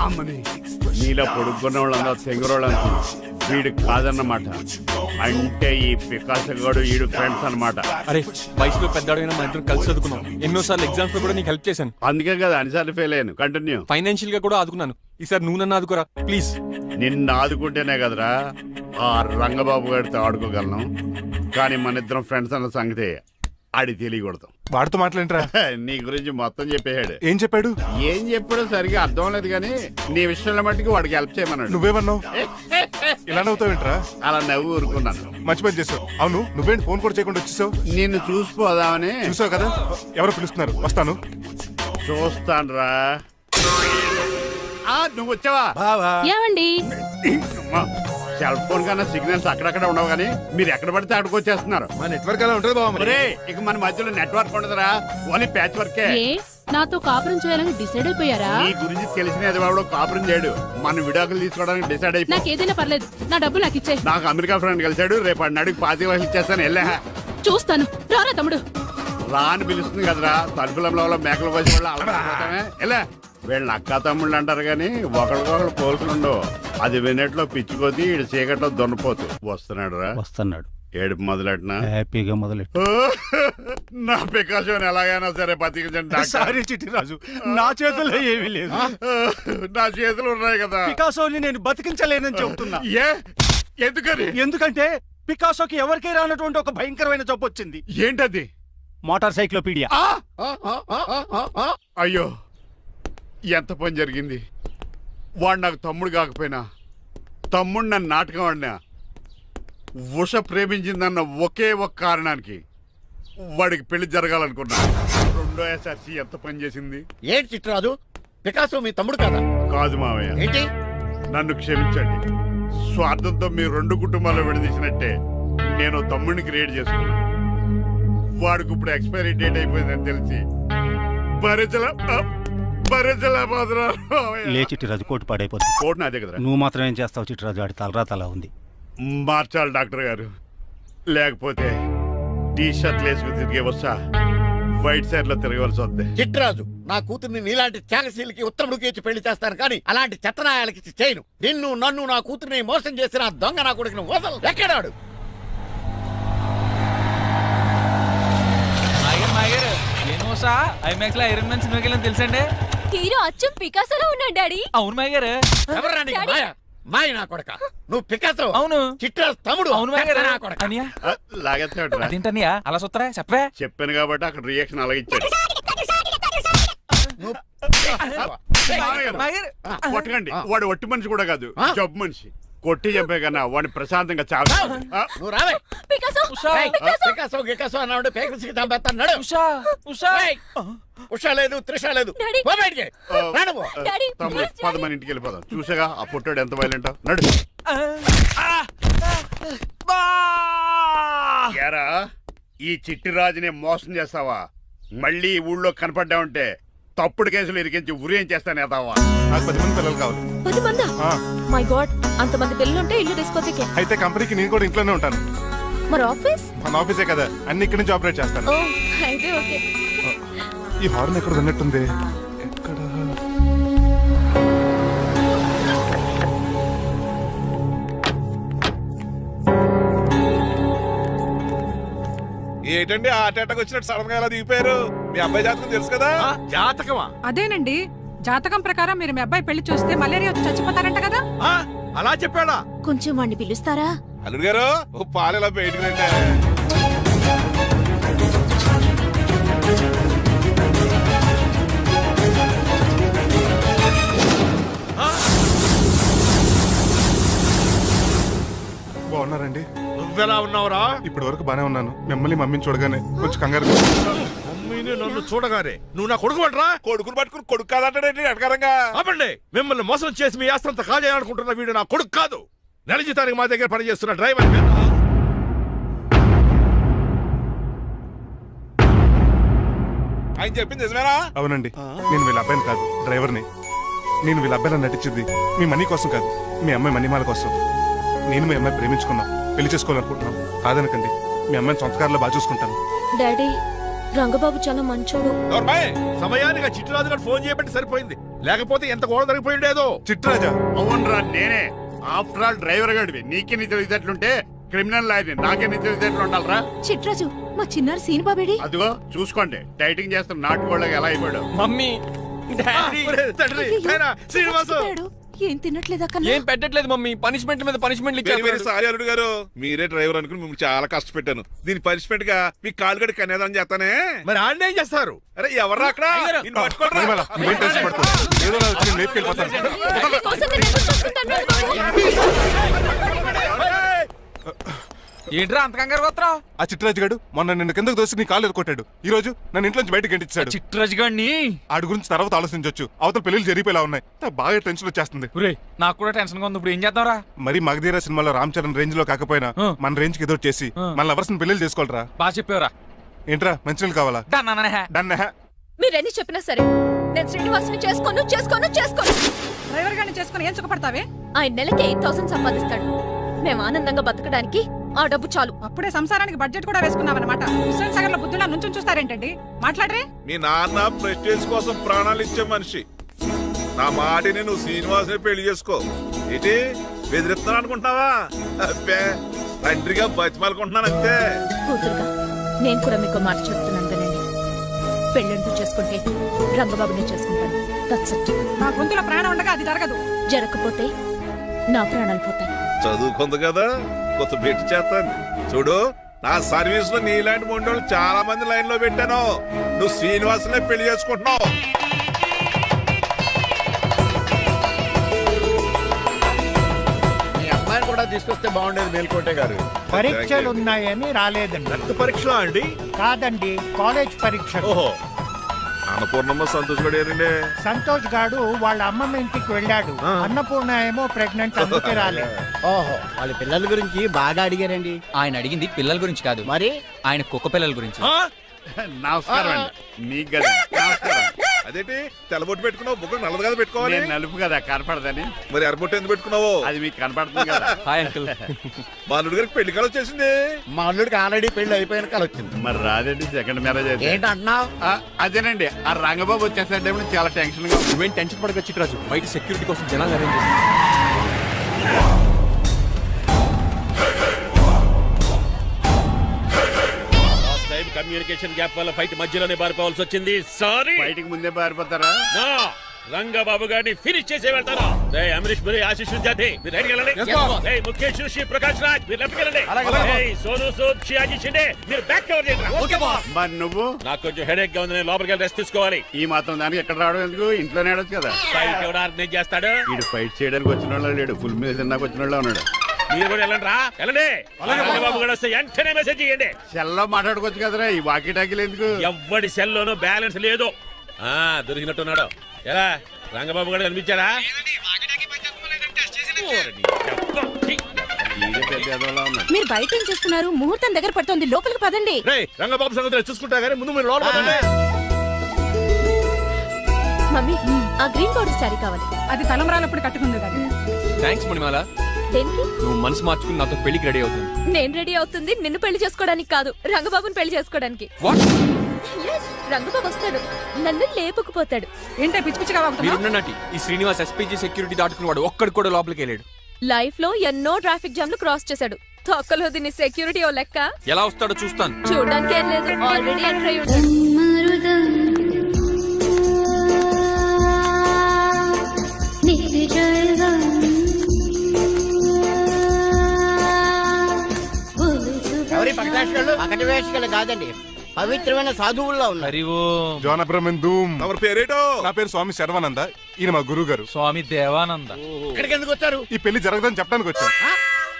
అమ్మని, నీ మీలో పొడుక్కున్న వాళ్ళందరూ తెంగురోళ్ళు అనుకున్నా వీడు కాదన్నమాట. అంటే ఈ పికాసగాడు వీడు ఫ్రెండ్స్ అన్నమాట. అరే వయసులో పెద్దవాడైనా మన ఇద్దరం కలిసి చదువుకున్నాం. ఎన్నోసార్లు ఎగ్జామ్స్ లో కూడా నీకు హెల్ప్ చేశాను. అందుకే కదా అన్నిసార్లు ఫెయిల్ అయ్యాను. కంటిన్యూ. ఫైనాన్షియల్ గా కూడా ఆదుకున్నాను. ఈసారి నువ్వు నన్ను ఆదుకోరా ప్లీజ్. నిన్ను ఆదుకుంటేనే కదరా ఆ రంగబాబు గారితో ఆడుకోగలను. కానీ మన ఇద్దరం ఫ్రెండ్స్ అన్న సంగతి ఆడి తెలియకూడదు. వాడితో మాట్లాడరా? నీ గురించి మొత్తం చెప్పేశాడు. ఏం చెప్పాడు? ఏం చెప్పాడో సరిగా అర్థం లేదు కానీ నీ విషయంలో మట్టుకు వాడికి హెల్ప్ చేయమన్నాడు. నువ్వేమన్నావు? ఇలా నవ్వుతావేంట్రా? అలా నవ్వు ఊరుకున్నాను. మంచి పని చేసావు. అవును నువ్వేంటి ఫోన్ కూడా చేయకుండా వచ్చేసావు? నిన్ను చూసిపోదామని. చూసావు కదా, ఎవరో పిలుస్తున్నారు, వస్తాను. చూస్తానురా. నువ్వు వచ్చావా? ఏమండి సెల్ ఫోన్ కన్నా సిగ్నల్స్ అక్కడక్కడ ఉండవు కానీ మీరు ఎక్కడ పడితే అక్కడికి వచ్చేస్తున్నారు. మా నెట్వర్క్ అలా ఉంటుంది బాబు. ఒరే, ఇక మన మధ్యలో నెట్వర్క్ ఉండదురా, ఓన్లీ ప్యాచ్ వర్కే. నాతో కాపురం చేయాలని డిసైడ్ అయిపోయారా? నీ గురించి తెలిసిన ఎదవాడు కాపురం చేయడు. మన విడాకులు తీసుకోవడానికి డిసైడ్ అయిపో. నాకు ఏదైనా పర్లేదు, నా డబ్బు నాకు ఇచ్చే. నాకు అమెరికా ఫ్రెండ్ కలిశాడు, రేపు అడిగి 25 లక్షలు ఇచ్చేస్తాను. వెళ్ళా చూస్తాను, రారా తమ్ముడు. రాని పిలుస్తుంది కదరా, తలుపులంలో మేకలు కోసి వాళ్ళు అలా ఎలా. వీళ్ళని అక్క తమ్ముళ్ళు అంటారు కానీ ఒకరికొకరు పోల్చుండవు. అది వినట్లో పిచ్చుకోతి, ఇటు చీకట్లో దున్నపోతు. వస్తున్నాడు రా. వస్తున్నాడు. ఏడుపు మొదలెట్నా? హ్యాపీగా మొదలెట్టు. నా పికాసోని ఎలాగైనా సరే బతికించండి. సారీ చిట్టిరాజు, నా చేతుల్లో ఏమీ లేదు. నా చేతులు ఉన్నాయి కదా. పికాసోని నేను బతికించలేనని చెబుతున్నా. ఏ ఎందుకని? ఎందుకంటే పికాసోకి ఎవరికీ రానటువంటి ఒక భయంకరమైన జబ్బు వచ్చింది. ఏంటది? Motor cyclopaedia. అయ్యో, ఎంత పని జరిగింది. వాడు నాకు తమ్ముడు కాకపోయినా తమ్ముడు నన్ను నాటకం ఆడినా ఉష ప్రేమించిందన్న ఒకే ఒక్క కారణానికి వాడికి పెళ్లి జరగాలనుకున్నా. రెండో ఎస్ఆర్సి ఎంత పని చేసింది. ఏంటి చిట్రాజు, పికాసో మీ తమ్ముడు కదా? కాదు మావయ్య, ఏంటి? నన్ను క్షమించండి. స్వార్థంతో మీ రెండు కుటుంబాలు విడదీసినట్టే నేను తమ్ముడిని క్రియేట్ చేసుకున్నా. వాడికి ఇప్పుడు ఎక్స్పైరీ డేట్ అయిపోయిందని తెలిసి లే చిట్టిరాజు, కోటు పాడైపోతుంది. కోట్ నాదే కదరా. నువ్వు మాత్రం ఏం చేస్తావు చిట్టిరాజు? ఆడి తలరా తలా ఉంది. మార్చాలి డాక్టర్ గారు, లేకపోతే టీ షర్ట్లు వేసుకుని తిరిగే వస్తా వైట్ సైడ్ లో తిరగవలసి వద్దే. చిట్రాజు, నా కూతుర్ని నీలాంటి త్యాగశీలకి ఉత్తముడికి ఇచ్చి పెళ్లి చేస్తాను కానీ అలాంటి చెత్తనాయాలకి ఇచ్చి చేయను. నిన్ను నన్ను నా కూతుర్ని మోసం చేసిన ఆ దొంగ నా కొడుకుని వదలు. ఎక్కడాడు? ఐమాక్స్ లో ఐరన్ మ్యాన్ సినిమాకి వెళ్ళని తెలుసండి. హీరో అచ్చం పికాసోలో ఉన్నాడు డాడీ. అవును మాయ గారు. ఎవరా నీకు మాయ? మాయ నా కొడక. నువ్వు పికాసో. అవును. చిట్రాజు తమ్ముడు. అవును మాయ గారు. నా కొడక. లాగేస్తాడు. అదేంటనియా అలా చూస్తారా? చెప్పే. చెప్పాను కాబట్టి అక్కడ రియాక్షన్ అలాగే ఇచ్చాడు. కొట్టకండి, వాడు ఒట్టి మనిషి కూడా కాదు, జబ్బు మనిషి. కొట్టి చెప్పే కన్నా వాడిని ప్రశాంతంగా చావు. నువ్వు రావే. పికాసో పికాసో గికాసో అన్నాడు. పేకల్సికి చంపేస్తాడు. ఉషా లేదు, త్రిష లేదు. పో బయటికి. రా నువ్వు. తమ్ముడు, 10 మంది ఇంటికి వెళ్ళిపోదాం. చూసాగా ఆ పుట్టాడు ఎంత వైలెంట్. నడు. యారా, ఈ చిట్టిరాజుని మోసం చేస్తావా? మళ్ళీ ఈ ఊళ్ళో కనపడ్డావంటే తప్పుడు కేసులు ఇరికించి ఉరేం చేస్తాను ఎదావా. నాకు 10 మంది పిల్లలు కావాలి. 10 మందా? ఆ, మై గాడ్, అంతమంది పిల్లలుంటే ఇల్లు డిస్కోతికే. అయితే కంపెనీకి నేను కూడా ఇంట్లోనే ఉంటాను. మరి ఆఫీస్? మన ఆఫీసే కదా, అన్ని ఇక్కడి నుంచి ఆపరేట్ చేస్తాను. ఓ, అయితే ఓకే. ఈ హార్న్ ఎక్కడ విన్నట్టుంది. ఎక్కడ? ఏంటండి ఆ అటాక్ వచ్చినట్టు సడన్ గా ఎలా దిగిపోయారు? మీ అబ్బాయి జాతకం తెలుసు కదా? జాతకమా? అదేనండి, జాతకం ప్రకారం మీరు మీ అబ్బాయి పెళ్లి చూస్తే మలేరియా వచ్చి చచ్చిపోతారంట కదా. అలా చెప్పాడా? కొంచెం వాడిని పిలుస్తారా? అల్లుడు గారు, ఓ పాలు ఎలా బయటకు రండి. బాగున్నారండి? నువ్వెలా ఉన్నావురా? ఇప్పటి వరకు బానే ఉన్నాను. మిమ్మల్ని మమ్మీని చూడగానే కొంచెం కంగారు. మమ్మీని నన్ను చూడగానే నువ్వు నా కొడుకు అంటరా? కొడుకుని పట్టుకుని కొడుకు కాదంటాడేంటి అడగారంగా? ఆపండి. మిమ్మల్ని మోసం చేసి మీ ఆస్తంతా కాజేయాలనుకుంటున్న వీడు నా కొడుకు కాదు. నెల జీతానికి మా దగ్గర పనిచేస్తున్న డ్రైవర్. ఆయన చెప్పింది నిజమేనా? అవునండి, నేను వీళ్ళ అబ్బాయిని కాదు, డ్రైవర్ని. నేను వీళ్ళ అబ్బాయిలా నటించింది మీ మనీ కోసం కాదు, మీ అమ్మాయి మణిమాల కోసం. నేను మీ అమ్మాయి ప్రేమించుకున్నా, పెళ్లి చేసుకోవాలనుకుంటున్నాం. కాదనకండి, మీ అమ్మాయిని సొంత కారులో బాగా చూసుకుంటాను. డాడీ, రంగబాబు చాలా మంచోడు. సమయానికి చిట్టురాజు గారు ఫోన్ చేయబట్టి సరిపోయింది. లేకపోతే ఎంత గోడ జరిగిపోయి ఉండేదో. చిట్రాజా అవునరా నేనే. ఆఫ్టర్ ఆల్ డ్రైవర్ గడివి నీకే నిద్ర ఇదట్లుంటే క్రిమినల్ లాయర్ని నాకే నిద్ర ఇదట్లు ఉండాలరా. చిట్రాజు మా చిన్నారి సీన్ బాబేడి అదిగో చూసుకోండి డైటింగ్ చేస్తున్న నాటుకోళ్ళకి ఎలా అయిపోయాడు. మమ్మీ ఒరే తండ్రి, నాయనా, శ్రీనివాసు. ఏం తినట్లేదా ఏం పెట్టట్లేదు మమ్మీ, పనిష్మెంట్ మీద పనిష్మెంట్ వెరీ వెరీ సారీ అల్లుడు గారు, మీరే డ్రైవర్ అనుకుని మిమ్మల్ని చాలా కష్టపెట్టాను. దీని పనిష్మెంట్ గా మీ కాలు గడి కన్యాదానం చేస్తానే. మరి ఆడిని ఏం చేస్తారు? అరే ఎవరు అక్కడ? నిన్ను పట్టుకోరా. మణిమాల, నువ్వేం టెన్షన్ పడుకో. ఏదో రోజు వచ్చి నేను లేపుకెళ్ళిపోతాను. ఏంట్రా అంత కంగారు పోతున్నావు? ఆ చిట్రాజు గారు మొన్న నిన్ను కిందకు దోసి నీ కాలు కొట్టాడు. ఈ రోజు నన్ను ఇంట్లోంచి బయటకు గంటించాడు. చిట్రాజు గారిని ఆడి గురించి తర్వాత ఆలోచించవచ్చు. అవతల పెళ్లిళ్ళు జరిగిపోయేలా ఉన్నాయి. నాకు బాగా టెన్షన్ వచ్చేస్తుంది. నాకు కూడా టెన్షన్ గా ఉంది. ఇప్పుడు ఏం చేద్దాంరా? మరి మగధీర సినిమాలో రామ్ చరణ్ రేంజ్ లో కాకపోయినా మన రేంజ్ కి ఏదో ఒకటి చేసి మన లవర్స్ పెళ్లి చేసుకోవాలరా. బాగా చెప్పేవరా. ఏంట్రా మంచినీళ్ళు కావాలా? డన్. మీరెన్ని చెప్పినా సరే నేను శ్రీనివాసుని చేసుకోను. డ్రైవర్ గారిని చేసుకుని ఏం సుఖపడతావే? ఆయన నెలకి 8,000 సంపాదిస్తాడు. మేము ఆనందంగా బతకడానికి ఆ డబ్బు చాలు. అప్పుడే సంసారానికి బడ్జెట్ కూడా వేసుకున్నావన్నమాట. హుస్సేన్ సాగర్ లో బుద్ధులా నుంచుని చూస్తారేంటండి? మాట్లాడరే. మీ నాన్న ప్రెస్టేజ్ కోసం ప్రాణాలు ఇచ్చే మనిషి. నా మాటిని నువ్వు శ్రీనివాసుని పెళ్లి చేసుకో. ఏంటి బెదిరిస్తున్నాను అనుకుంటున్నావా? అబ్బే తండ్రిగా బతిమాలుకుంటున్నాను అంతే. కూతురుగా నేను కూడా మీకు మాట చెప్తున్నాను కదండి. పెళ్ళంటూ చేసుకుంటే రంగబాబునే చేసుకుంటాను. That's it. మా గొంతులో ప్రాణం ఉండగా అది జరగదు. జరగకపోతే నా ప్రాణాలు పోతాయి. చదువుకుంది కదా, కొత్త భేటీ చేస్తాను. చూడు, నా సర్వీస్ లో నీలాంటి మొండోళ్ళు చాలా మంది లైన్ లో పెట్టాను. నువ్వు శ్రీనివాసునే పెళ్లి చేసుకుంటున్నావు. మీ అమ్మాయిని కూడా తీసుకొస్తే బాగుండేది మేల్కోటే గారు. పరీక్షలు ఉన్నాయని రాలేదండి. రక్త పరీక్షలా అండి? కాదండి, కాలేజ్ పరీక్ష. ఓహో, అన్నపూర్ణమ్మ సంతోష్ గడేనండి. సంతోష్ గాడు వాళ్ళ అమ్మమ్మ ఇంటికి వెళ్ళాడు. అన్నపూర్ణ ఏమో ప్రెగ్నెంట్, అందుకే రాలేదు. ఓహో, వాళ్ళ పిల్లల గురించి బాగా అడిగారండి. ఆయన అడిగింది పిల్లల గురించి కాదు, మరి ఆయన కుక్క పిల్లల గురించి. నమస్కారం అండి. నీకు కదా నమస్కారం. అదేంటి తెల్లబొట్టు పెట్టుకున్నావు? బుగ్గలు నల్లది కదా పెట్టుకోవాలి. నేను నలుపు కదా కనపడదని. మరి ఎర్రబొట్టు ఎందుకు పెట్టుకున్నావు? అది మీకు కనపడుతుంది కదా. Hi uncle. మా అల్లుడు గారికి పెళ్లి కాలం వచ్చేసింది. మా అల్లుడికి ఆల్రెడీ పెళ్లి అయిపోయిన కాలం వచ్చింది. మరి రాదండి సెకండ్ మ్యారేజ్ అయితే. ఏంటంటున్నావు? అదేనండి, ఆ రంగబాబు వచ్చేసరికి చాలా టెన్షన్ గా. నువ్వేం టెన్షన్ పడక చిట్రాజు, బయట సెక్యూరిటీ కోసం జనాలు అరేంజ్ కమ్యూనికేషన్ గ్యాప్ వల్ల ఫైట్ మధ్యలోనే పారిపోవాల్సి వచ్చింది. సారీ. బయటికి ముందే పారిపోతారా? రంగబాబు గారిని ఫినిష్ చేసే వెళ్తాను. అమరీష్ పురి, ఆశీష్ విద్యార్థి మీరు రైట్ వెళ్ళండి. ముఖేష్ శ్రీ ప్రకాష్ రాజ్ మీరు లెఫ్ట్ వెళ్ళండి. సోను సూద్ షియాజీ షిండే మీరు బ్యాక్ కవర్ చేయండి. మరి నువ్వు? నాకు కొంచెం హెడేక్ గా ఉంది, నేను లోపలికి వెళ్ళి రెస్ట్ తీసుకోవాలి. ఈ మాత్రం దానికి ఎక్కడ రావడం ఎందుకు? ఇంట్లోనే ఆడొచ్చు కదా. ఫైట్ ఎవడు ఆర్గనైజ్ చేస్తాడు? వీడు ఫైట్ చేయడానికి వచ్చిన వాళ్ళు లేడు, ఫుల్ మీద తిన్నాక వచ్చిన వాళ్ళు ఉన్నాడు. మీరు కూడా వెళ్ళండి రా, వెళ్ళండి. రంగబాబు గారు వస్తే వెంటనే మెసేజ్ చేయండి. సెల్లో మాట్లాడుకోవచ్చు కదరా, ఈ వాకీ టాకీలు ఎందుకు? ఎవ్వడి సెల్లోనూ బ్యాలెన్స్ లేదు. దొరికినట్టున్నాడు. ఎలా రంగబాబు గారు కనిపించారా? మీరు బయట ఏం చేస్తున్నారు? ముహూర్తం దగ్గర పడుతుంది, లోపలికి పదండి. రంగబాబు సంగతి చూసుకుంటా గానీ ముందు మీరు లోపల పదండి. మమ్మీ, ఆ గ్రీన్ బోర్డర్ శారీ కావాలి. అది తలంబ్రాలప్పుడు కట్టుకుంది కదా. థ్యాంక్స్ మణిమాల. దేనికి? నువ్వు మనసు మార్చుకుని నాతో పెళ్లికి రెడీ అవుతుంది. నేను రెడీ అవుతుంది నిన్ను పెళ్లి చేసుకోవడానికి కాదు, రంగబాబుని పెళ్లి చేసుకోవడానికి. Yes, రంగబాబు వస్తాడు, నన్ను లేపుకుపోతాడు. ఏంటే పిచ్చి పిచ్చిగా వాగుతున్నావ్? మీరున్నటి ఈ శ్రీనివాస్ ఎస్పీజీ సెక్యూరిటీ దాటుకుని వాడు ఒక్కడు కూడా లోపలికి వెళ్ళాడు. లైఫ్ లో ఎన్నో ట్రాఫిక్ జామ్లు క్రాస్ చేశాడు. తొక్కలో దీన్ని సెక్యూరిటీ ఓ లెక్క. ఎలా వస్తాడో చూస్తాను. చూడడానికి ఏం లేదు, ఆల్రెడీ ఎంటర్ అయి ఉంటాడు. ఎవరి పకటి వేషగాళ్ళు కాదండి, పవిత్రమైన సాధువుల్లో ఉన్నారు. జోన బ్రహ్మం. ఎవరి పేరేటో? నా పేరు స్వామి శర్వానంద. ఈయన మా గురువు గారు స్వామి దేవానంద. ఇక్కడికి ఎందుకు వచ్చారు? ఈ పెళ్లి జరగదని చెప్పడానికి వచ్చాను.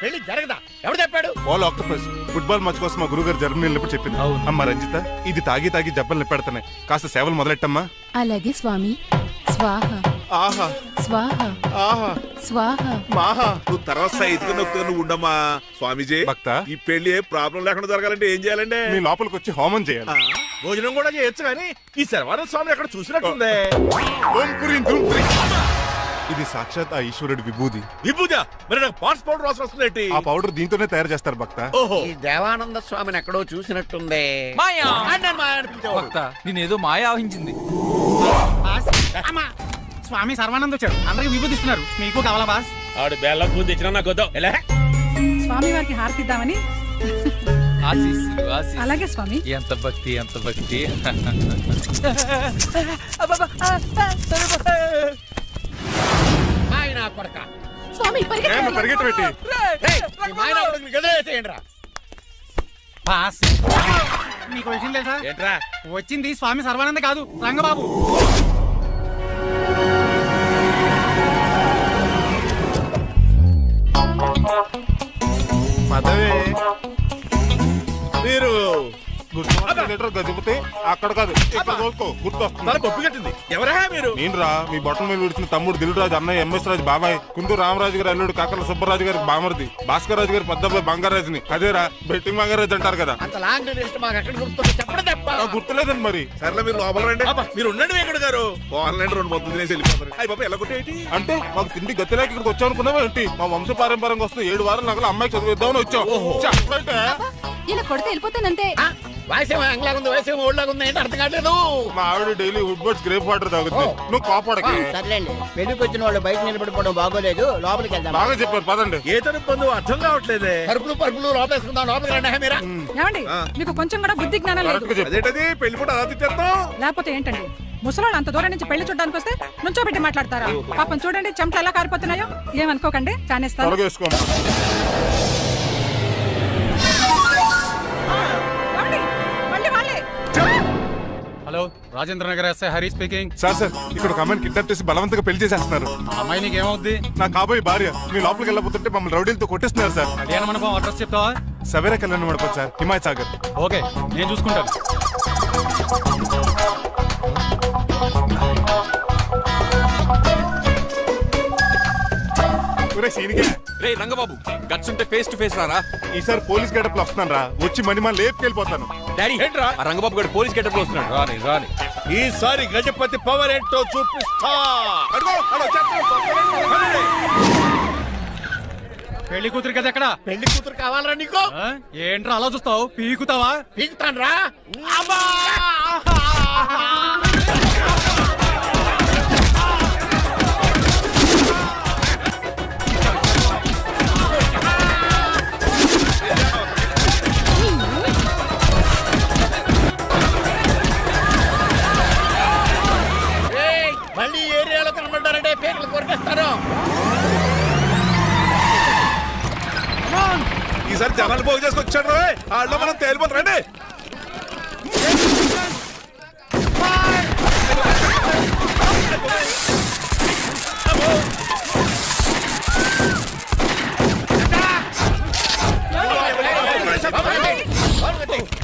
పెళ్లి జరగదా? ఎవరు చెప్పాడు? వాళ్ళు ఆక్టోపస్ ఫుట్బాల్ మ్యాచ్ కోసం మా గురువు గారు జర్మనీ వెళ్ళినప్పుడు చెప్పింది. అమ్మ రంజిత, ఇది తాగి తాగి జబ్బలు నిప్పెడతాయి, కాస్త సేవలు మొదలెట్టమ్మా. అలాగే స్వామి. స్వాహ ఆహా స్వాహ ఆహా స్వాహ. మాహా, నువ్వు తర్వాత సైతుగా నొక్కుగా నువ్వు ఉండమ్మా. స్వామిజీ, భక్త, ఈ పెళ్లి ఏ ప్రాబ్లం లేకుండా జరగాలంటే ఏం చేయాలండి? మీ లోపలికి వచ్చి హోమం చేయాలి. భోజనం కూడా చేయొచ్చు కానీ ఈ శర్వానంద స్వామి ఎక్కడ చూసినట్టుంది. ఓం పురీం ధూం పురీం. ఇది సాక్షాత్ ఆ ఈశ్వరుడి విభూది. విభూజ మరి నాకు పాట్స్ పౌడర్ వాసన వస్తుంది. ఆ పౌడర్ దీంతోనే తయారు చేస్తారు భక్త. ఓహో, ఈ దేవానంద స్వామిని ఎక్కడో చూసినట్టుంది. నేనేదో మాయ ఆవహించింది. స్వామి సర్వానంద్ వచ్చాడు, అందరికి విభూతిస్తున్నారు. మీకు కావాలా బాస్? ఆడు బెల్లం పూజ తెచ్చినా నాకు వద్దాం. స్వామి వారికి హారతిద్దామని. అలాగే స్వామి. ఎంత భక్తి, ఎంత భక్తి. స్వామి పరిగెట్టు పెట్టి బాస్ మీకు విషయం తెలుసా? ఏంట్రా? వచ్చింది స్వామి సర్వానంద్ కాదు, రంగబాబు. పదవే మీరు గజపతి అక్కడ కాదు ఇక్కడ చూసుకో గుర్తొస్తుంది. తల పప్పు కట్టింది. ఎవరా మీరు? నేను రా మీ బొట్టల మీద విడిచిన తమ్ముడు దిల్రాజు, అన్నయ్య ఎంఎస్ రాజు బాబాయ్, కుందూరు రామరాజు గారి అల్లుడు కాకల సుబ్బరాజు గారి బామర్ది, భాస్కర్ రాజు గారి పెద్దబ్బాయి బంగారాజుని. అదేరా బెట్టింగ్ బంగారాజు అంటారు కదా. గుర్తులేదండి మరి. సర్లే మీరు లోపల రండి. మీరు ఉండండి వెంకట గారు. ఆన్లైన్ 2 మొత్తం తినేసి వెళ్ళిపోతారు. అయ్యి బాబా ఎలా కొట్టేటి అంటే మాకు తిండి గతిలేక ఇక్కడికి వచ్చాం అనుకున్నావా ఏంటి? మా వంశ పారంపర్యంగా వస్తున్న 7 వారాలు నగలు అమ్మాయికి చదివిద్దామని వచ్చాం. చెప్పంటే ఇలా కొడితే వెళ్ళిపోతానంతే. మా ఆవిడ daily Woodward's gripe water తాగుతుంది. నువ్వు కాపాడకి. సర్లేండి, పెళ్లికి వచ్చిన వాళ్ళు బయట నిలబడిపోవడం బాగోలేదు, లోపలికి వెళ్దాం. బాగా చెప్పారు పదండి. ఏ తరపు పొందు అర్థం కావట్లేదే. పరుపులు లోపేసుకుందాం. లోపలికి రండి మీరా. ఏమండి మీకు కొంచెం కూడా బుద్ధి జ్ఞానం లేదు. కరెక్ట్గా చెప్పు. అదేంటది పెళ్లి కూడా అలా తిట్టేస్తాం. లేకపోతే ఏంటండి, ముసలాళ్ళు అంత దూరం నుంచి పెళ్లి చూడడానికి వస్తే నుంచోబెట్టి మాట్లాడతారా? పాపం చూడండి చెమటలు ఎలా కారిపోతున్నాయో. ఏమనుకోకండి, కానేస్తాను. త్వరగా వేసుకోమ్మా. ఏమండి? మళ్ళీ వాళ్ళే. Hello, Rajendra Nagar SI Hari speaking. Sir ఇక్కడ ఒక అమ్మాయిని కిడ్నాప్ చేసి బలవంతంగా పెళ్లి చేసేస్తున్నారు. అమ్మాయి నీకు ఏమవుద్ది? నా కాబోయే భార్య. మీ లోపలికి వెళ్ళబోతుంటే మమ్మల్ని రౌడీలతో కొట్టేస్తున్నారు సార్. కళ్యాణ మండపం అడ్రస్ చెప్తావా? సవేరా కళ్యాణ మండపం సార్, హిమాయత్ సాగర్. ఓకే, నేను చూసుకుంటాను. రే రంగబాబు, గట్స్ ఉంటే ఫేస్ టు ఫేస్ రారా. ఈసారి పోలీస్ గెటప్ లో వస్తున్నాను రా. వచ్చి మణిమా లేపుకెళ్ళిపోతాను. డాడీ ఏంట్రా? ఆ రంగబాబు గారు పోలీస్ గెటప్ లో వస్తున్నాడు. రాని రాని ఈసారి గజపతి పవర్ ఏంటో చూపిస్తా. అడుగో, అడుగో, చెప్పు. పెళ్లి కూతురు కదా ఎక్కడ? పెళ్లి కూతురు కావాలరా నీకు? ఏంట్రా అలా చూస్తావు? పీకుతావా? పీకుతాను రా. మళ్ళీ ఏరియాలో కనబడ్డారంటే పేర్లు కొరికేస్తారు. ఈసారి జనాలు పోగు చేసుకొచ్చాడు. వాళ్ళు మనం తేలిపోతాం రండి.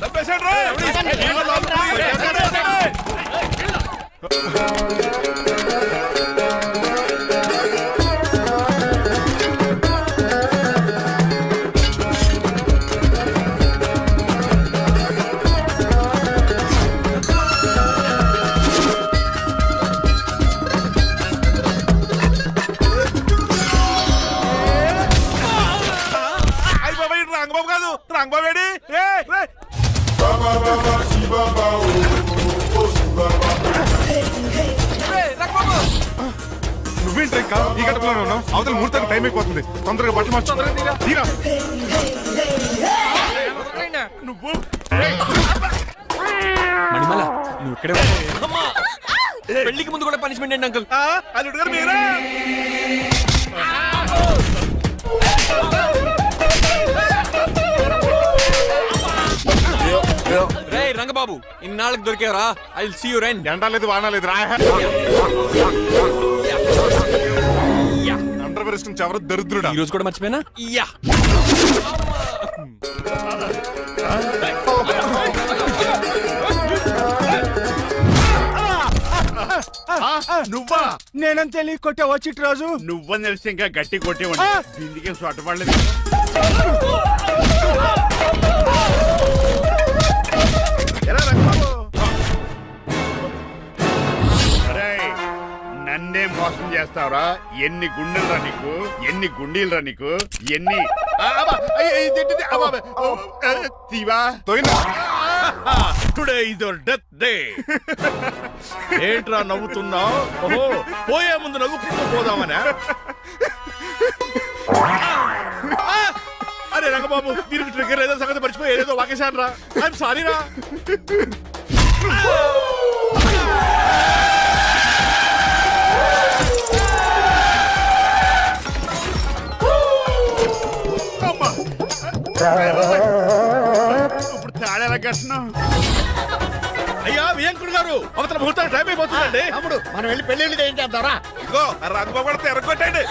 తప్పేశాడు రా. రంగబాబు కాదు, రంగబాబు ఏడి? నువ్వేంటి ఇంకా ఈ గడపలోనే ఉన్నావు? అవతల ముహూర్తానికి టైం అయిపోతుంది. తొందరగా బట్టలు మార్చు. తీరా. నువ్వు మణిమల, నువ్వు ఇక్కడే అమ్మా. పెళ్లికి ముందు కూడా పనిష్మెంట్ ఏంటి అంకుల్? అల్లుడు గారు మీరా? రే రంగబాబు, ఇన్నాళ్ళకి దొరికేవరా. I will see you rain. ఎండాలేదు వానాలేదు రా. అండర్ వేసుకుని ఎవరు దరిద్రుడా. ఈ రోజు కూడా మర్చిపోయినా. యా నువ్వా? నేనంత తెలియ కొట్టావా చిట్రాజు? నువ్వని తెలిసి ఇంకా గట్టి కొట్టేవాడి. దీనికి సొట్టపడలేదు. ఎలా రంగబాబు? నన్నే మోసం చేస్తావురా? ఎన్ని గుండెలు రా నీకు? ఎన్ని గుండీలు రా నీకు? ఎన్ని తీవా? తోయినా today is your death day. ఏంట్రా నవ్వుతున్నావు? ఓహో, పోయే ముందు నవ్వుకుంటూ పోదామనా? అరే రంగబాబు, దీనికి ట్రిగ్గర్ ఏదో సంగతి మర్చిపోయి ఏదో వాకేశాను రా. ఐఎమ్ సారీ రా. ఇప్పుడు తాళేలా కట్టినాం. అయ్యా వియంకుడు గారు, అవతల ముహూర్తానికి టైం అయిపోతుందండి. తమ్ముడు మనం వెళ్ళి పెళ్లి చేయించేద్దారా? ఇదిగో ఆ రంగబాబు కూడా ఎరగొట్టండి.